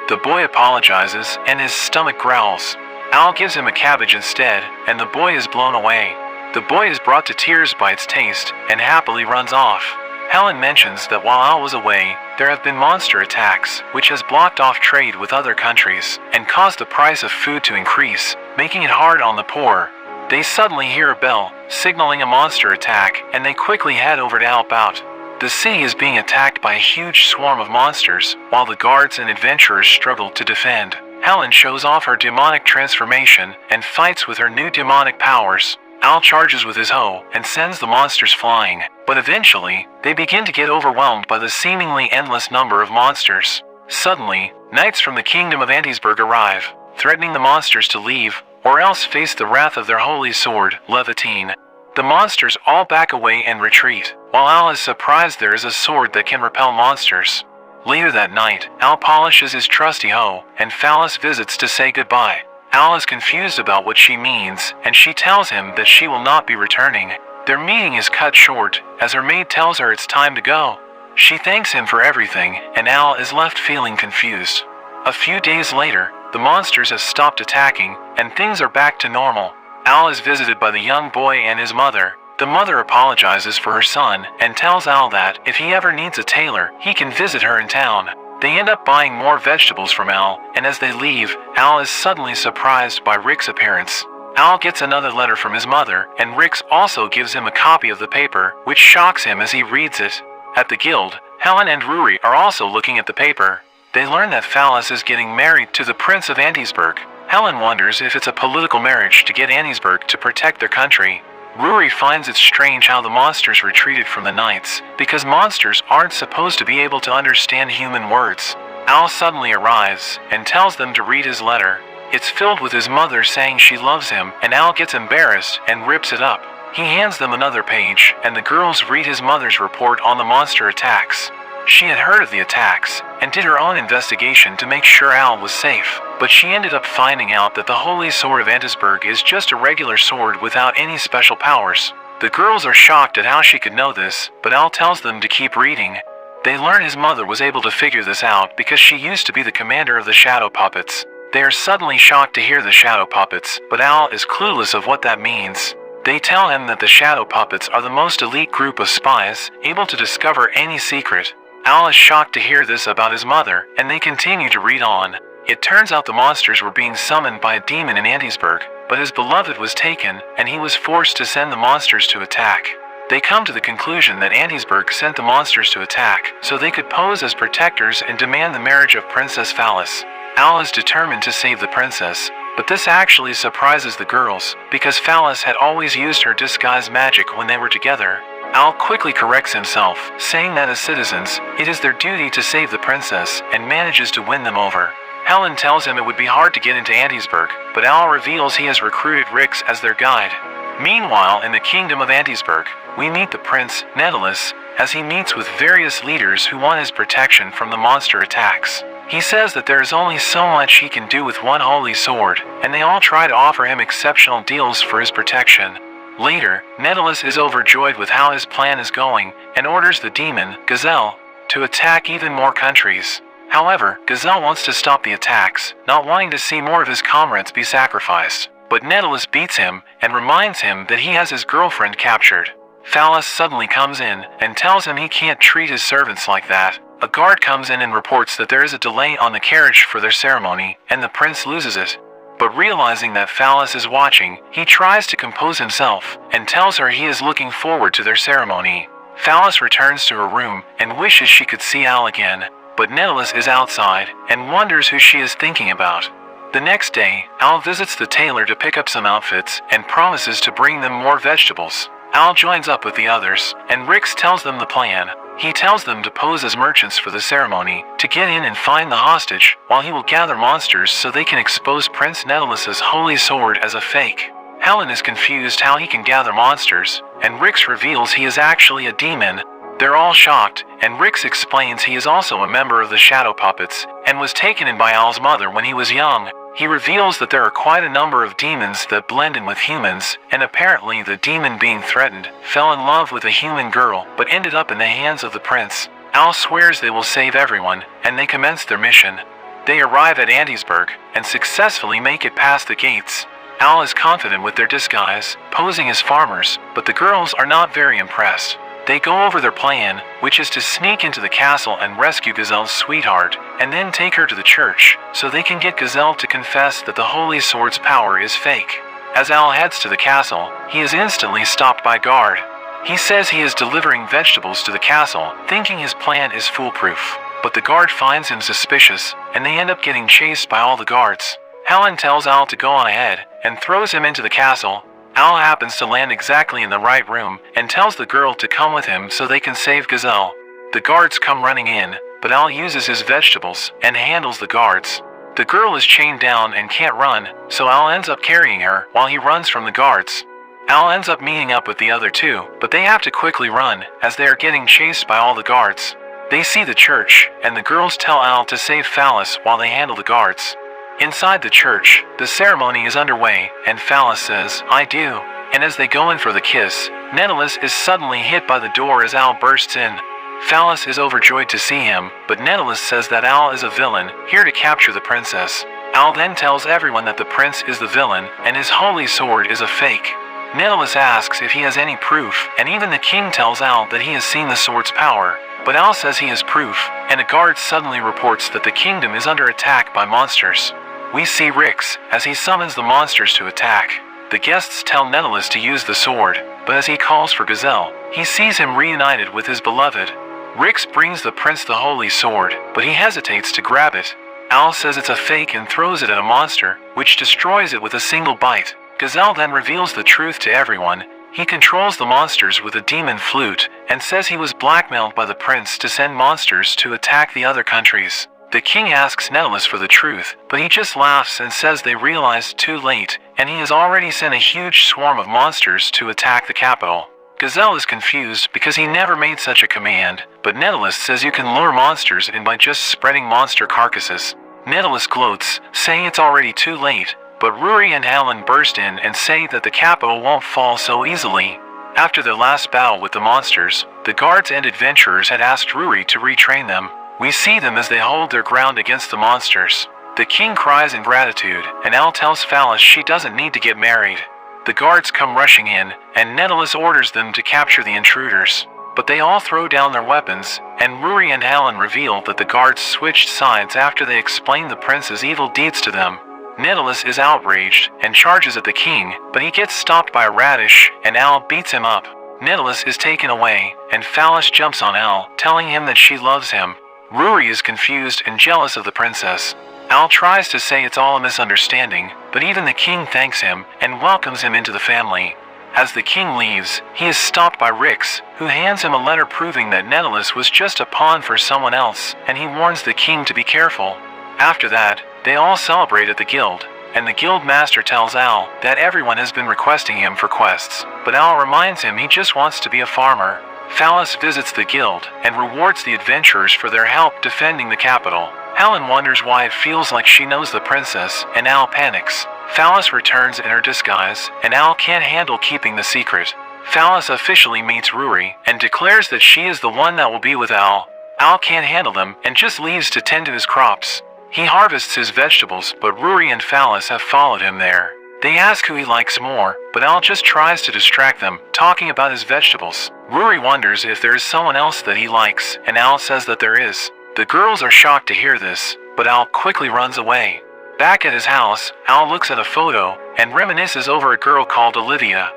The boy apologizes, and his stomach growls. Al gives him a cabbage instead, and the boy is blown away. The boy is brought to tears by its taste, and happily runs off. Helen mentions that while Al was away, there have been monster attacks, which has blocked off trade with other countries, and caused the price of food to increase, making it hard on the poor. They suddenly hear a bell, signaling a monster attack, and they quickly head over to help out. The city is being attacked by a huge swarm of monsters, while the guards and adventurers struggle to defend. Helen shows off her demonic transformation, and fights with her new demonic powers. Al charges with his hoe, and sends the monsters flying, but eventually, they begin to get overwhelmed by the seemingly endless number of monsters. Suddenly, knights from the kingdom of Antisburg arrive, threatening the monsters to leave, or else face the wrath of their holy sword, Levitine. The monsters all back away and retreat, while Al is surprised there is a sword that can repel monsters. Later that night, Al polishes his trusty hoe, and Phallus visits to say goodbye. Al is confused about what she means, and she tells him that she will not be returning. Their meeting is cut short, as her maid tells her it's time to go. She thanks him for everything, and Al is left feeling confused. A few days later, the monsters have stopped attacking, and things are back to normal. Al is visited by the young boy and his mother. The mother apologizes for her son, and tells Al that, if he ever needs a tailor, he can visit her in town. They end up buying more vegetables from Al, and as they leave, Al is suddenly surprised by Rick's appearance. Al gets another letter from his mother, and Rick also gives him a copy of the paper, which shocks him as he reads it. At the guild, Helen and Ruri are also looking at the paper. They learn that Phallus is getting married to the Prince of Antisburg. Helen wonders if it's a political marriage to get Antisburg to protect their country. Ruri finds it strange how the monsters retreated from the knights, because monsters aren't supposed to be able to understand human words. Al suddenly arrives, and tells them to read his letter. It's filled with his mother saying she loves him, and Al gets embarrassed and rips it up. He hands them another page, and the girls read his mother's report on the monster attacks. She had heard of the attacks, and did her own investigation to make sure Al was safe, but she ended up finding out that the Holy Sword of Antisburg is just a regular sword without any special powers. The girls are shocked at how she could know this, but Al tells them to keep reading. They learn his mother was able to figure this out because she used to be the commander of the Shadow Puppets. They are suddenly shocked to hear the Shadow Puppets, but Al is clueless of what that means. They tell him that the Shadow Puppets are the most elite group of spies, able to discover any secret. Al is shocked to hear this about his mother, and they continue to read on. It turns out the monsters were being summoned by a demon in Antisburg, but his beloved was taken, and he was forced to send the monsters to attack. They come to the conclusion that Antisburg sent the monsters to attack, so they could pose as protectors and demand the marriage of Princess Phallus. Al is determined to save the princess, but this actually surprises the girls, because Phallus had always used her disguise magic when they were together. Al quickly corrects himself, saying that as citizens, it is their duty to save the princess, and manages to win them over. Helen tells him it would be hard to get into Antisburg, but Al reveals he has recruited Rix as their guide. Meanwhile, in the kingdom of Antisburg, we meet the prince, Netellus, as he meets with various leaders who want his protection from the monster attacks. He says that there is only so much he can do with one holy sword, and they all try to offer him exceptional deals for his protection. Later, Netellus is overjoyed with how his plan is going, and orders the demon, Gazelle, to attack even more countries. However, Gazelle wants to stop the attacks, not wanting to see more of his comrades be sacrificed. But Netellus beats him, and reminds him that he has his girlfriend captured. Phallus suddenly comes in, and tells him he can't treat his servants like that. A guard comes in and reports that there is a delay on the carriage for their ceremony, and the prince loses it. But realizing that Phallus is watching, he tries to compose himself, and tells her he is looking forward to their ceremony. Phallus returns to her room, and wishes she could see Al again, but Netellus is outside, and wonders who she is thinking about. The next day, Al visits the tailor to pick up some outfits, and promises to bring them more vegetables. Al joins up with the others, and Rix tells them the plan. He tells them to pose as merchants for the ceremony, to get in and find the hostage, while he will gather monsters so they can expose Prince Netellus's holy sword as a fake. Helen is confused how he can gather monsters, and Rix reveals he is actually a demon. They're all shocked, and Rix explains he is also a member of the Shadow Puppets, and was taken in by Al's mother when he was young. He reveals that there are quite a number of demons that blend in with humans, and apparently the demon being threatened fell in love with a human girl but ended up in the hands of the prince. Al swears they will save everyone, and they commence their mission. They arrive at Antisburg, and successfully make it past the gates. Al is confident with their disguise, posing as farmers, but the girls are not very impressed. They go over their plan, which is to sneak into the castle and rescue Gazelle's sweetheart, and then take her to the church, so they can get Gazelle to confess that the Holy Sword's power is fake. As Al heads to the castle, he is instantly stopped by a guard. He says he is delivering vegetables to the castle, thinking his plan is foolproof, but the guard finds him suspicious, and they end up getting chased by all the guards. Helen tells Al to go on ahead, and throws him into the castle. Al happens to land exactly in the right room, and tells the girl to come with him so they can save Gazelle. The guards come running in, but Al uses his vegetables, and handles the guards. The girl is chained down and can't run, so Al ends up carrying her while he runs from the guards. Al ends up meeting up with the other two, but they have to quickly run, as they are getting chased by all the guards. They see the church, and the girls tell Al to save Phallus while they handle the guards. Inside the church, the ceremony is underway, and Phallus says, "I do." And as they go in for the kiss, Netellus is suddenly hit by the door as Al bursts in. Phallus is overjoyed to see him, but Netellus says that Al is a villain, here to capture the princess. Al then tells everyone that the prince is the villain, and his holy sword is a fake. Netellus asks if he has any proof, and even the king tells Al that he has seen the sword's power. But Al says he has proof, and a guard suddenly reports that the kingdom is under attack by monsters. We see Rix, as he summons the monsters to attack. The guests tell Netellus to use the sword, but as he calls for Gazelle, he sees him reunited with his beloved. Rix brings the prince the holy sword, but he hesitates to grab it. Al says it's a fake and throws it at a monster, which destroys it with a single bite. Gazelle then reveals the truth to everyone. He controls the monsters with a demon flute, and says he was blackmailed by the prince to send monsters to attack the other countries. The king asks Nettles for the truth, but he just laughs and says they realized too late, and he has already sent a huge swarm of monsters to attack the capital. Gazelle is confused because he never made such a command, but Nettles says you can lure monsters in by just spreading monster carcasses. Nettles gloats, saying it's already too late, but Ruri and Helen burst in and say that the capital won't fall so easily. After their last battle with the monsters, the guards and adventurers had asked Ruri to retrain them. We see them as they hold their ground against the monsters. The king cries in gratitude, and Al tells Phallus she doesn't need to get married. The guards come rushing in, and Nettles orders them to capture the intruders. But they all throw down their weapons, and Ruri and Helen reveal that the guards switched sides after they explained the prince's evil deeds to them. Nettles is outraged and charges at the king, but he gets stopped by a radish, and Al beats him up. Nettles is taken away, and Phallus jumps on Al, telling him that she loves him. Ruri is confused and jealous of the princess. Al tries to say it's all a misunderstanding, but even the king thanks him and welcomes him into the family. As the king leaves, he is stopped by Rix, who hands him a letter proving that Nettles was just a pawn for someone else, and he warns the king to be careful. After that, they all celebrate at the guild, and the guild master tells Al that everyone has been requesting him for quests, but Al reminds him he just wants to be a farmer. Phallus visits the guild and rewards the adventurers for their help defending the capital. Helen wonders why it feels like she knows the princess, and Al panics. Phallus returns in her disguise, and Al can't handle keeping the secret. Phallus officially meets Ruri and declares that she is the one that will be with Al. Al can't handle them and just leaves to tend to his crops. He harvests his vegetables, but Ruri and Phallus have followed him there. They ask who he likes more, but Al just tries to distract them, talking about his vegetables. Ruri wonders if there is someone else that he likes, and Al says that there is. The girls are shocked to hear this, but Al quickly runs away. Back at his house, Al looks at a photo and reminisces over a girl called Olivia.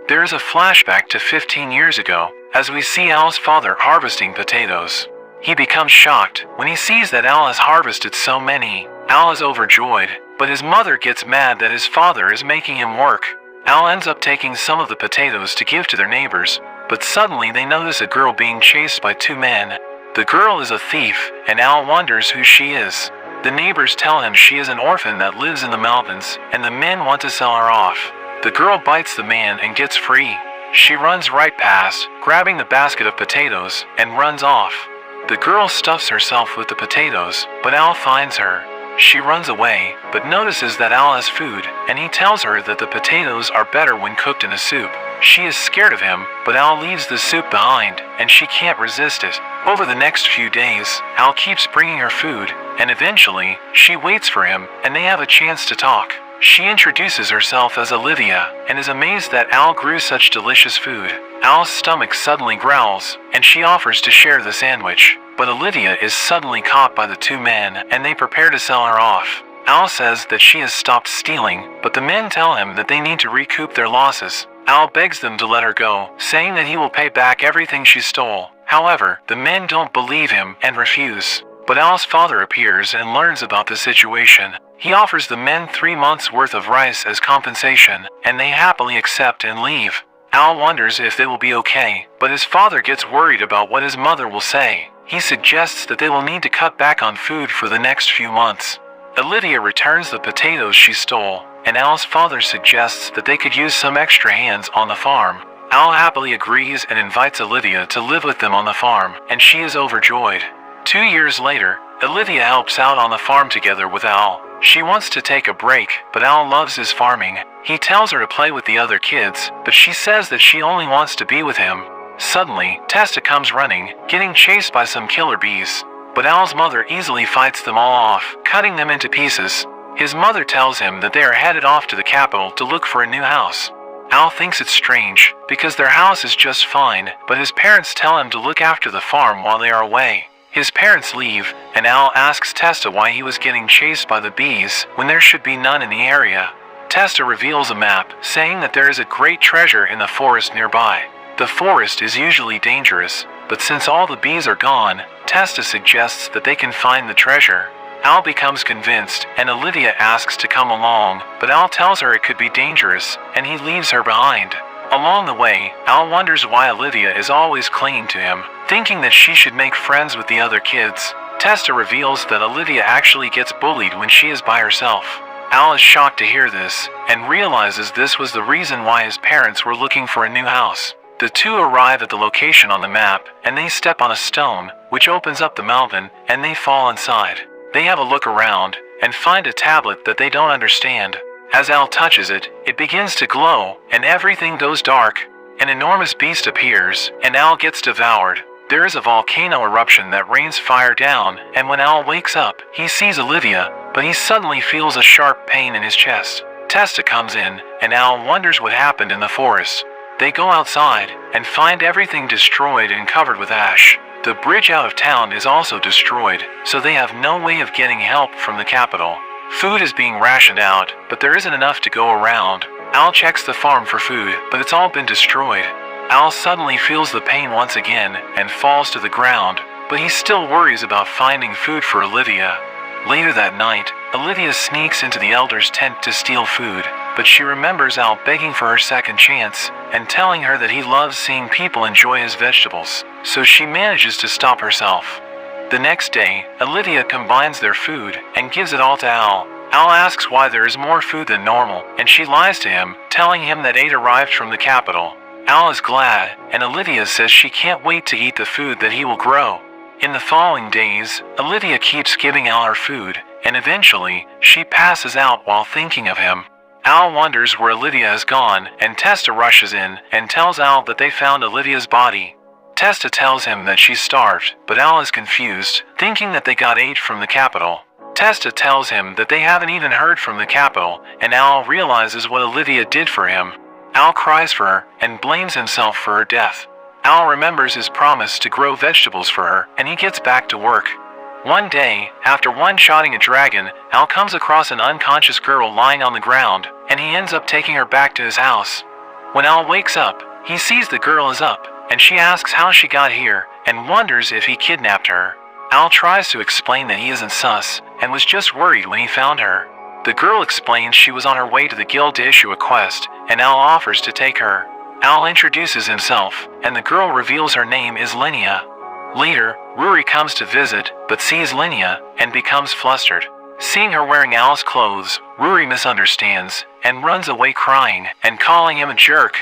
There is a flashback to 15 years ago, as we see Al's father harvesting potatoes. He becomes shocked when he sees that Al has harvested so many. Al is overjoyed, but his mother gets mad that his father is making him work. Al ends up taking some of the potatoes to give to their neighbors, but suddenly they notice a girl being chased by two men. The girl is a thief, and Al wonders who she is. The neighbors tell him she is an orphan that lives in the mountains, and the men want to sell her off. The girl bites the man and gets free. She runs right past, grabbing the basket of potatoes, and runs off. The girl stuffs herself with the potatoes, but Al finds her. She runs away, but notices that Al has food, and he tells her that the potatoes are better when cooked in a soup. She is scared of him, but Al leaves the soup behind, and she can't resist it. Over the next few days, Al keeps bringing her food, and eventually, she waits for him, and they have a chance to talk. She introduces herself as Olivia, and is amazed that Al grew such delicious food. Al's stomach suddenly growls, and she offers to share the sandwich. But Olivia is suddenly caught by the two men, and they prepare to sell her off. Al says that she has stopped stealing, but the men tell him that they need to recoup their losses. Al begs them to let her go, saying that he will pay back everything she stole. However, the men don't believe him and refuse. But Al's father appears and learns about the situation. He offers the men 3 months' worth of rice as compensation, and they happily accept and leave. Al wonders if they will be okay, but his father gets worried about what his mother will say. He suggests that they will need to cut back on food for the next few months. Olivia returns the potatoes she stole, and Al's father suggests that they could use some extra hands on the farm. Al happily agrees and invites Olivia to live with them on the farm, and she is overjoyed. 2 years later, Olivia helps out on the farm together with Al. She wants to take a break, but Al loves his farming. He tells her to play with the other kids, but she says that she only wants to be with him. Suddenly, Testa comes running, getting chased by some killer bees. But Al's mother easily fights them all off, cutting them into pieces. His mother tells him that they are headed off to the capital to look for a new house. Al thinks it's strange, because their house is just fine, but his parents tell him to look after the farm while they are away. His parents leave, and Al asks Testa why he was getting chased by the bees when there should be none in the area. Testa reveals a map, saying that there is a great treasure in the forest nearby. The forest is usually dangerous, but since all the bees are gone, Testa suggests that they can find the treasure. Al becomes convinced, and Olivia asks to come along, but Al tells her it could be dangerous, and he leaves her behind. Along the way, Al wonders why Olivia is always clinging to him, thinking that she should make friends with the other kids. Testa reveals that Olivia actually gets bullied when she is by herself. Al is shocked to hear this, and realizes this was the reason why his parents were looking for a new house. The two arrive at the location on the map, and they step on a stone, which opens up the mountain, and they fall inside. They have a look around, and find a tablet that they don't understand. As Al touches it, it begins to glow, and everything goes dark. An enormous beast appears, and Al gets devoured. There is a volcano eruption that rains fire down, and when Al wakes up, he sees Olivia, but he suddenly feels a sharp pain in his chest. Testa comes in, and Al wonders what happened in the forest. They go outside, and find everything destroyed and covered with ash. The bridge out of town is also destroyed, so they have no way of getting help from the capital. Food is being rationed out, but there isn't enough to go around. Al checks the farm for food, but it's all been destroyed. Al suddenly feels the pain once again and falls to the ground, but he still worries about finding food for Olivia. Later that night, Olivia sneaks into the elder's tent to steal food, but she remembers Al begging for her second chance and telling her that he loves seeing people enjoy his vegetables, so she manages to stop herself. The next day, Olivia combines their food and gives it all to Al. Al asks why there is more food than normal, and she lies to him, telling him that aid arrived from the capital. Al is glad, and Olivia says she can't wait to eat the food that he will grow. In the following days, Olivia keeps giving Al her food, and eventually, she passes out while thinking of him. Al wonders where Olivia has gone, and Testa rushes in and tells Al that they found Olivia's body. Testa tells him that she's starved, but Al is confused, thinking that they got aid from the capital. Testa tells him that they haven't even heard from the capital, and Al realizes what Olivia did for him. Al cries for her and blames himself for her death. Al remembers his promise to grow vegetables for her, and he gets back to work. One day, after one-shotting a dragon, Al comes across an unconscious girl lying on the ground, and he ends up taking her back to his house. When Al wakes up, he sees the girl is up, and she asks how she got here, and wonders if he kidnapped her. Al tries to explain that he isn't sus, and was just worried when he found her. The girl explains she was on her way to the guild to issue a quest, and Al offers to take her. Al introduces himself, and the girl reveals her name is Linnea. Later, Rory comes to visit, but sees Linnea, and becomes flustered. Seeing her wearing Al's clothes, Rory misunderstands, and runs away crying, and calling him a jerk.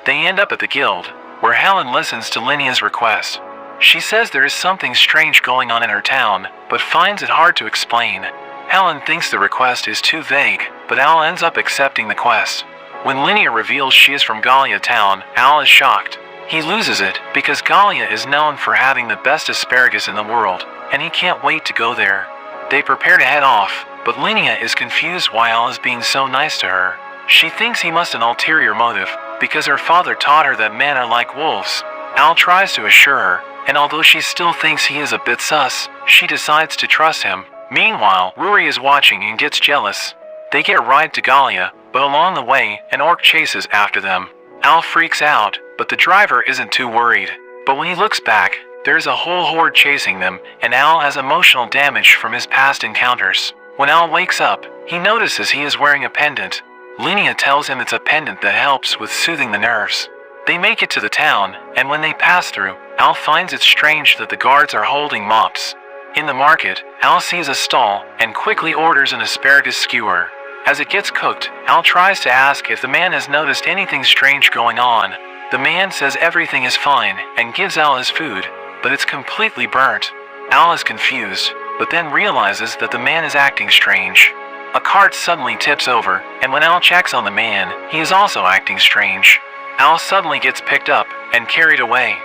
They end up at the guild, where Helen listens to Linnea's request. She says there is something strange going on in her town, but finds it hard to explain. Helen thinks the request is too vague, but Al ends up accepting the quest. When Linnea reveals she is from Gallia town, Al is shocked. He loses it because Gallia is known for having the best asparagus in the world, and he can't wait to go there. They prepare to head off, but Linnea is confused why Al is being so nice to her. She thinks he must have an ulterior motive, because her father taught her that men are like wolves. Al tries to assure her, and although she still thinks he is a bit sus, she decides to trust him. Meanwhile, Rory is watching and gets jealous. They get a ride to Gallia, but along the way, an orc chases after them. Al freaks out, but the driver isn't too worried. But when he looks back, there's a whole horde chasing them, and Al has emotional damage from his past encounters. When Al wakes up, he notices he is wearing a pendant. Linnea tells him it's a pendant that helps with soothing the nerves. They make it to the town, and when they pass through, Al finds it strange that the guards are holding mops. In the market, Al sees a stall and quickly orders an asparagus skewer. As it gets cooked, Al tries to ask if the man has noticed anything strange going on. The man says everything is fine and gives Al his food, but it's completely burnt. Al is confused, but then realizes that the man is acting strange. A cart suddenly tips over, and when Al checks on the man, he is also acting strange. Al suddenly gets picked up and carried away.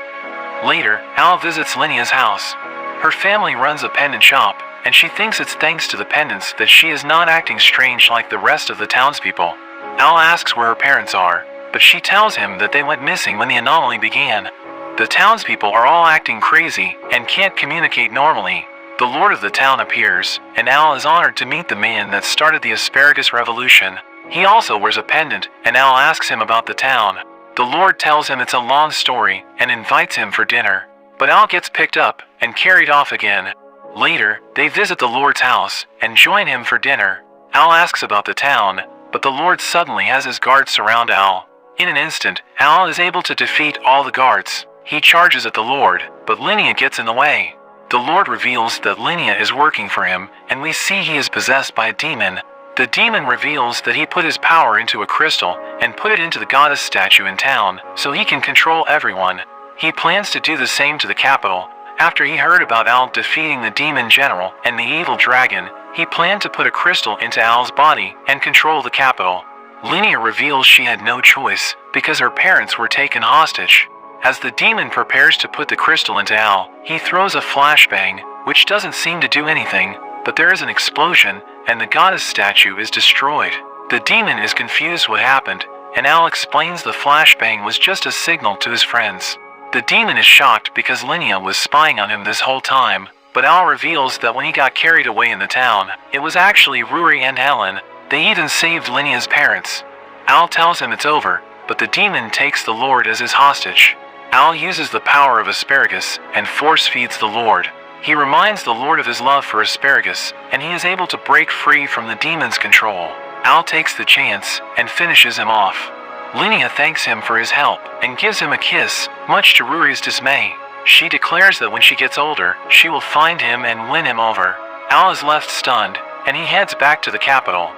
Later, Al visits Linnea's house. Her family runs a pendant shop, and she thinks it's thanks to the pendants that she is not acting strange like the rest of the townspeople. Al asks where her parents are, but she tells him that they went missing when the anomaly began. The townspeople are all acting crazy and can't communicate normally. The lord of the town appears, and Al is honored to meet the man that started the asparagus revolution. He also wears a pendant, and Al asks him about the town. The lord tells him it's a long story and invites him for dinner, but Al gets picked up and carried off again. Later, they visit the lord's house and join him for dinner. Al asks about the town, but the lord suddenly has his guards surround Al. In an instant, Al is able to defeat all the guards. He charges at the lord, but Linnea gets in the way. The Lord reveals that Linnea is working for him, and we see he is possessed by a demon. The demon reveals that he put his power into a crystal and put it into the goddess statue in town so he can control everyone. He plans to do the same to the capital. After he heard about Al defeating the demon general and the evil dragon, he planned to put a crystal into Al's body and control the capital. Linnea reveals she had no choice because her parents were taken hostage. As the demon prepares to put the crystal into Al, he throws a flashbang, which doesn't seem to do anything, but there is an explosion, and the goddess statue is destroyed. The demon is confused what happened, and Al explains the flashbang was just a signal to his friends. The demon is shocked because Linnea was spying on him this whole time, but Al reveals that when he got carried away in the town, it was actually Rory and Helen. They even saved Linnea's parents. Al tells him it's over, but the demon takes the Lord as his hostage. Al uses the power of asparagus and force feeds the Lord. He reminds the Lord of his love for asparagus, and he is able to break free from the demon's control. Al takes the chance and finishes him off. Linnea thanks him for his help and gives him a kiss, much to Rory's dismay. She declares that when she gets older, she will find him and win him over. Al is left stunned, and he heads back to the capital.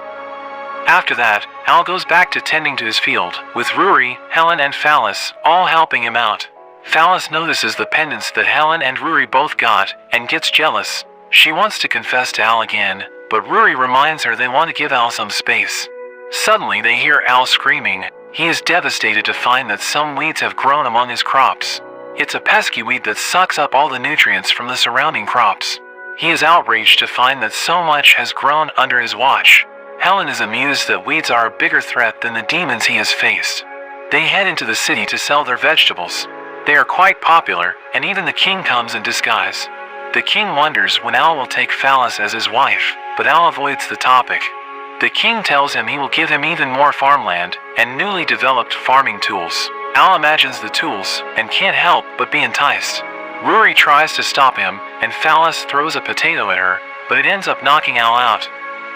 After that, Al goes back to tending to his field, with Rory, Helen and Phallus all helping him out. Phallus notices the pendants that Helen and Rory both got, and gets jealous. She wants to confess to Al again, but Rory reminds her they want to give Al some space. Suddenly they hear Al screaming. He is devastated to find that some weeds have grown among his crops. It's a pesky weed that sucks up all the nutrients from the surrounding crops. He is outraged to find that so much has grown under his watch. Helen is amused that weeds are a bigger threat than the demons he has faced. They head into the city to sell their vegetables. They are quite popular, and even the king comes in disguise. The king wonders when Al will take Phallus as his wife, but Al avoids the topic. The king tells him he will give him even more farmland and newly developed farming tools. Al imagines the tools and can't help but be enticed. Rory tries to stop him, and Phallus throws a potato at her, but it ends up knocking Al out.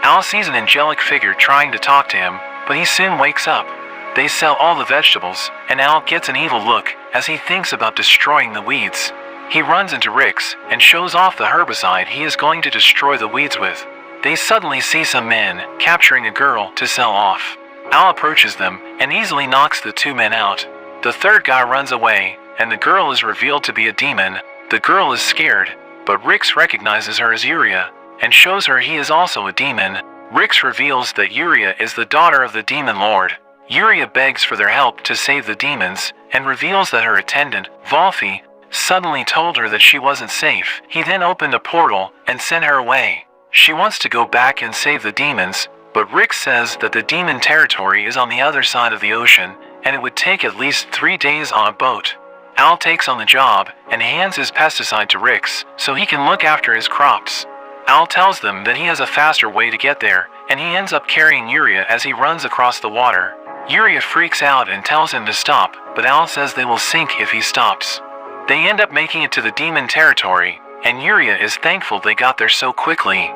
Al sees an angelic figure trying to talk to him, but he soon wakes up. They sell all the vegetables, and Al gets an evil look as he thinks about destroying the weeds. He runs into Rix and shows off the herbicide he is going to destroy the weeds with. They suddenly see some men capturing a girl to sell off. Al approaches them and easily knocks the two men out. The third guy runs away, and the girl is revealed to be a demon. The girl is scared, but Rix recognizes her as Yuria and shows her he is also a demon. Rix reveals that Yuria is the daughter of the demon lord. Yuria begs for their help to save the demons and reveals that her attendant, Volfi, suddenly told her that she wasn't safe. He then opened a portal and sent her away. She wants to go back and save the demons, but Rick says that the demon territory is on the other side of the ocean, and it would take at least 3 days on a boat. Al takes on the job and hands his pesticide to Rix so he can look after his crops. Al tells them that he has a faster way to get there, and he ends up carrying Yuria as he runs across the water. Yuria freaks out and tells him to stop, but Al says they will sink if he stops. They end up making it to the demon territory, and Yuria is thankful they got there so quickly.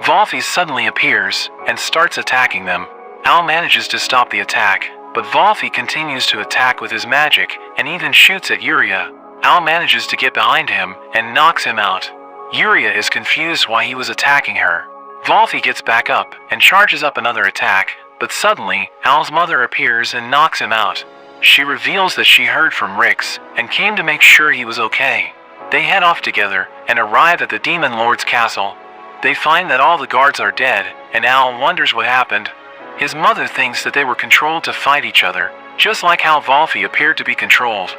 Volfi suddenly appears and starts attacking them. Al manages to stop the attack, but Volfi continues to attack with his magic and even shoots at Yuria. Al manages to get behind him and knocks him out. Yuria is confused why he was attacking her. Volfi gets back up and charges up another attack, but suddenly Al's mother appears and knocks him out. She reveals that she heard from Rix and came to make sure he was okay. They head off together and arrive at the Demon Lord's castle. They find that all the guards are dead, and Al wonders what happened. His mother thinks that they were controlled to fight each other, just like how Volfi appeared to be controlled.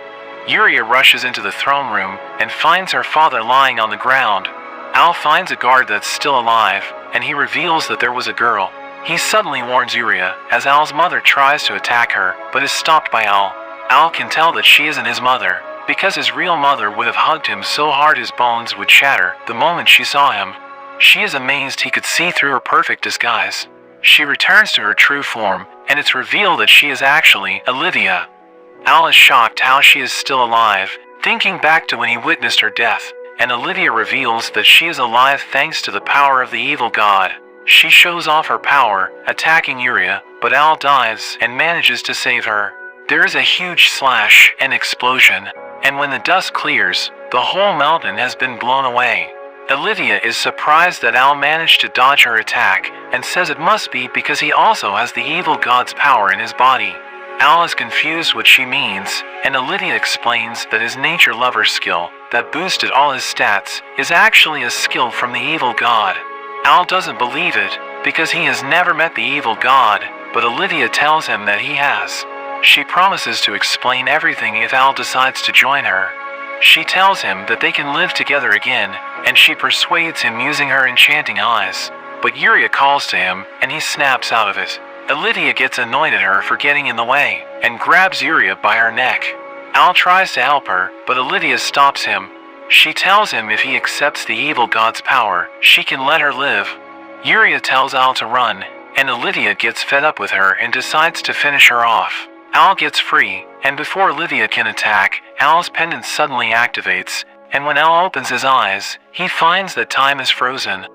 Yuria rushes into the throne room and finds her father lying on the ground. Al finds a guard that's still alive, and he reveals that there was a girl. He suddenly warns Yuria as Al's mother tries to attack her, but is stopped by Al. Al can tell that she isn't his mother, because his real mother would have hugged him so hard his bones would shatter the moment she saw him. She is amazed he could see through her perfect disguise. She returns to her true form, and it's revealed that she is actually Olivia. Al is shocked how she is still alive, thinking back to when he witnessed her death, and Olivia reveals that she is alive thanks to the power of the evil god. She shows off her power, attacking Yuria, but Al dives and manages to save her. There is a huge slash and explosion, and when the dust clears, the whole mountain has been blown away. Olivia is surprised that Al managed to dodge her attack, and says it must be because he also has the evil god's power in his body. Al is confused what she means, and Olivia explains that his nature lover skill, that boosted all his stats, is actually a skill from the evil god. Al doesn't believe it, because he has never met the evil god, but Olivia tells him that he has. She promises to explain everything if Al decides to join her. She tells him that they can live together again, and she persuades him using her enchanting eyes. But Yuria calls to him, and he snaps out of it. Olivia gets annoyed at her for getting in the way, and grabs Yuria by her neck. Al tries to help her, but Olivia stops him. She tells him if he accepts the evil god's power, she can let her live. Yuria tells Al to run, and Olivia gets fed up with her and decides to finish her off. Al gets free, and before Olivia can attack, Al's pendant suddenly activates, and when Al opens his eyes, he finds that time is frozen.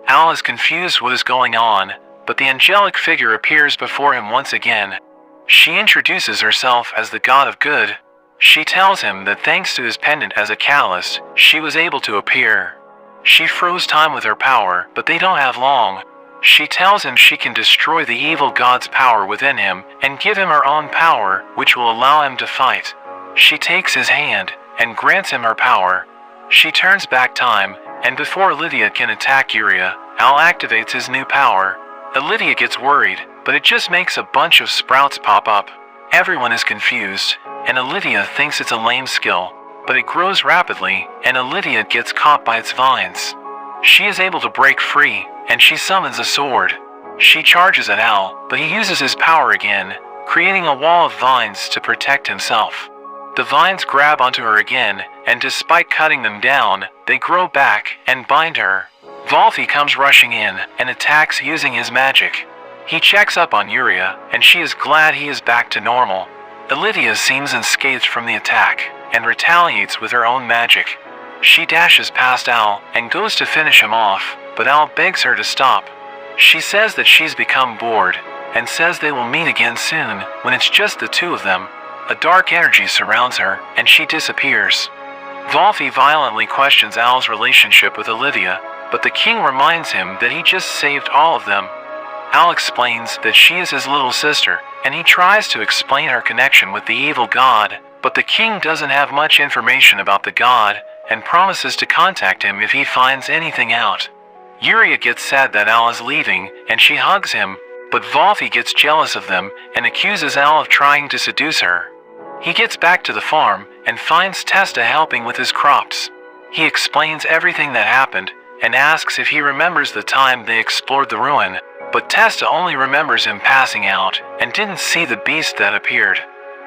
Al is confused what is going on, but the angelic figure appears before him once again. She introduces herself as the god of good. She tells him that thanks to his pendant as a catalyst, she was able to appear. She froze time with her power, but they don't have long. She tells him she can destroy the evil god's power within him and give him her own power, which will allow him to fight. She takes his hand and grants him her power. She turns back time, and before Olivia can attack Yuria, Al activates his new power. Olivia gets worried, but it just makes a bunch of sprouts pop up. Everyone is confused, and Olivia thinks it's a lame skill, but it grows rapidly, and Olivia gets caught by its vines. She is able to break free, and she summons a sword. She charges at Al, but he uses his power again, creating a wall of vines to protect himself. The vines grab onto her again, and despite cutting them down, they grow back and bind her. Volfi comes rushing in and attacks using his magic. He checks up on Yuria, and she is glad he is back to normal. Olivia seems unscathed from the attack, and retaliates with her own magic. She dashes past Al and goes to finish him off, but Al begs her to stop. She says that she's become bored, and says they will meet again soon when it's just the two of them. A dark energy surrounds her, and she disappears. Volfi violently questions Al's relationship with Olivia, but the king reminds him that he just saved all of them. Al explains that she is his little sister, and he tries to explain her connection with the evil god, but the king doesn't have much information about the god, and promises to contact him if he finds anything out. Yuria gets sad that Al is leaving, and she hugs him, but Volfi gets jealous of them and accuses Al of trying to seduce her. He gets back to the farm and finds Testa helping with his crops. He explains everything that happened and asks if he remembers the time they explored the ruin, but Testa only remembers him passing out and didn't see the beast that appeared.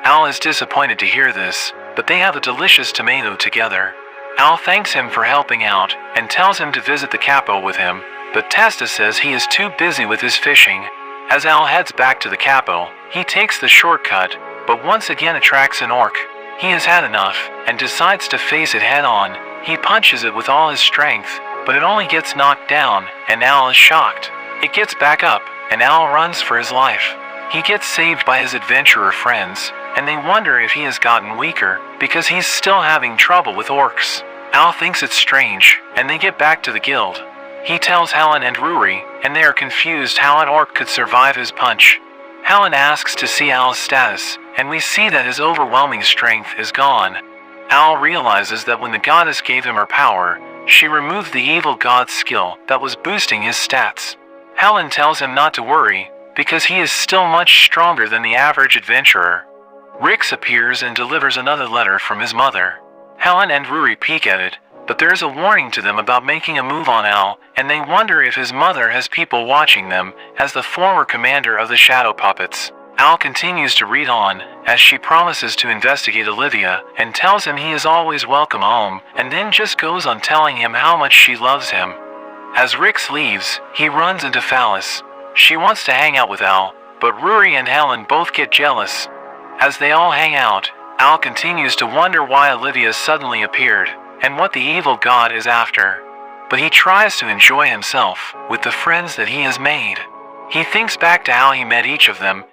Al is disappointed to hear this, but they have a delicious tomato together. Al thanks him for helping out and tells him to visit the capo with him, but Testa says he is too busy with his fishing. As Al heads back to the capo, he takes the shortcut, but once again attracts an orc. He has had enough and decides to face it head on. He punches it with all his strength, but it only gets knocked down, and Al is shocked. It gets back up, and Al runs for his life. He gets saved by his adventurer friends, and they wonder if he has gotten weaker because he's still having trouble with orcs. Al thinks it's strange, and they get back to the guild. He tells Helen and Ruri, and they are confused how an orc could survive his punch. Helen asks to see Al's status, and we see that his overwhelming strength is gone. Al realizes that when the goddess gave him her power, she removed the evil god's skill that was boosting his stats. Helen tells him not to worry, because he is still much stronger than the average adventurer. Rix appears and delivers another letter from his mother. Helen and Ruri peek at it, but there is a warning to them about making a move on Al, and they wonder if his mother has people watching them, as the former commander of the Shadow Puppets. Al continues to read on, as she promises to investigate Olivia, and tells him he is always welcome home, and then just goes on telling him how much she loves him. As Rix leaves, he runs into Phallus. She wants to hang out with Al, but Ruri and Helen both get jealous. As they all hang out, Al continues to wonder why Olivia suddenly appeared, and what the evil god is after. But he tries to enjoy himself with the friends that he has made. He thinks back to how he met each of them,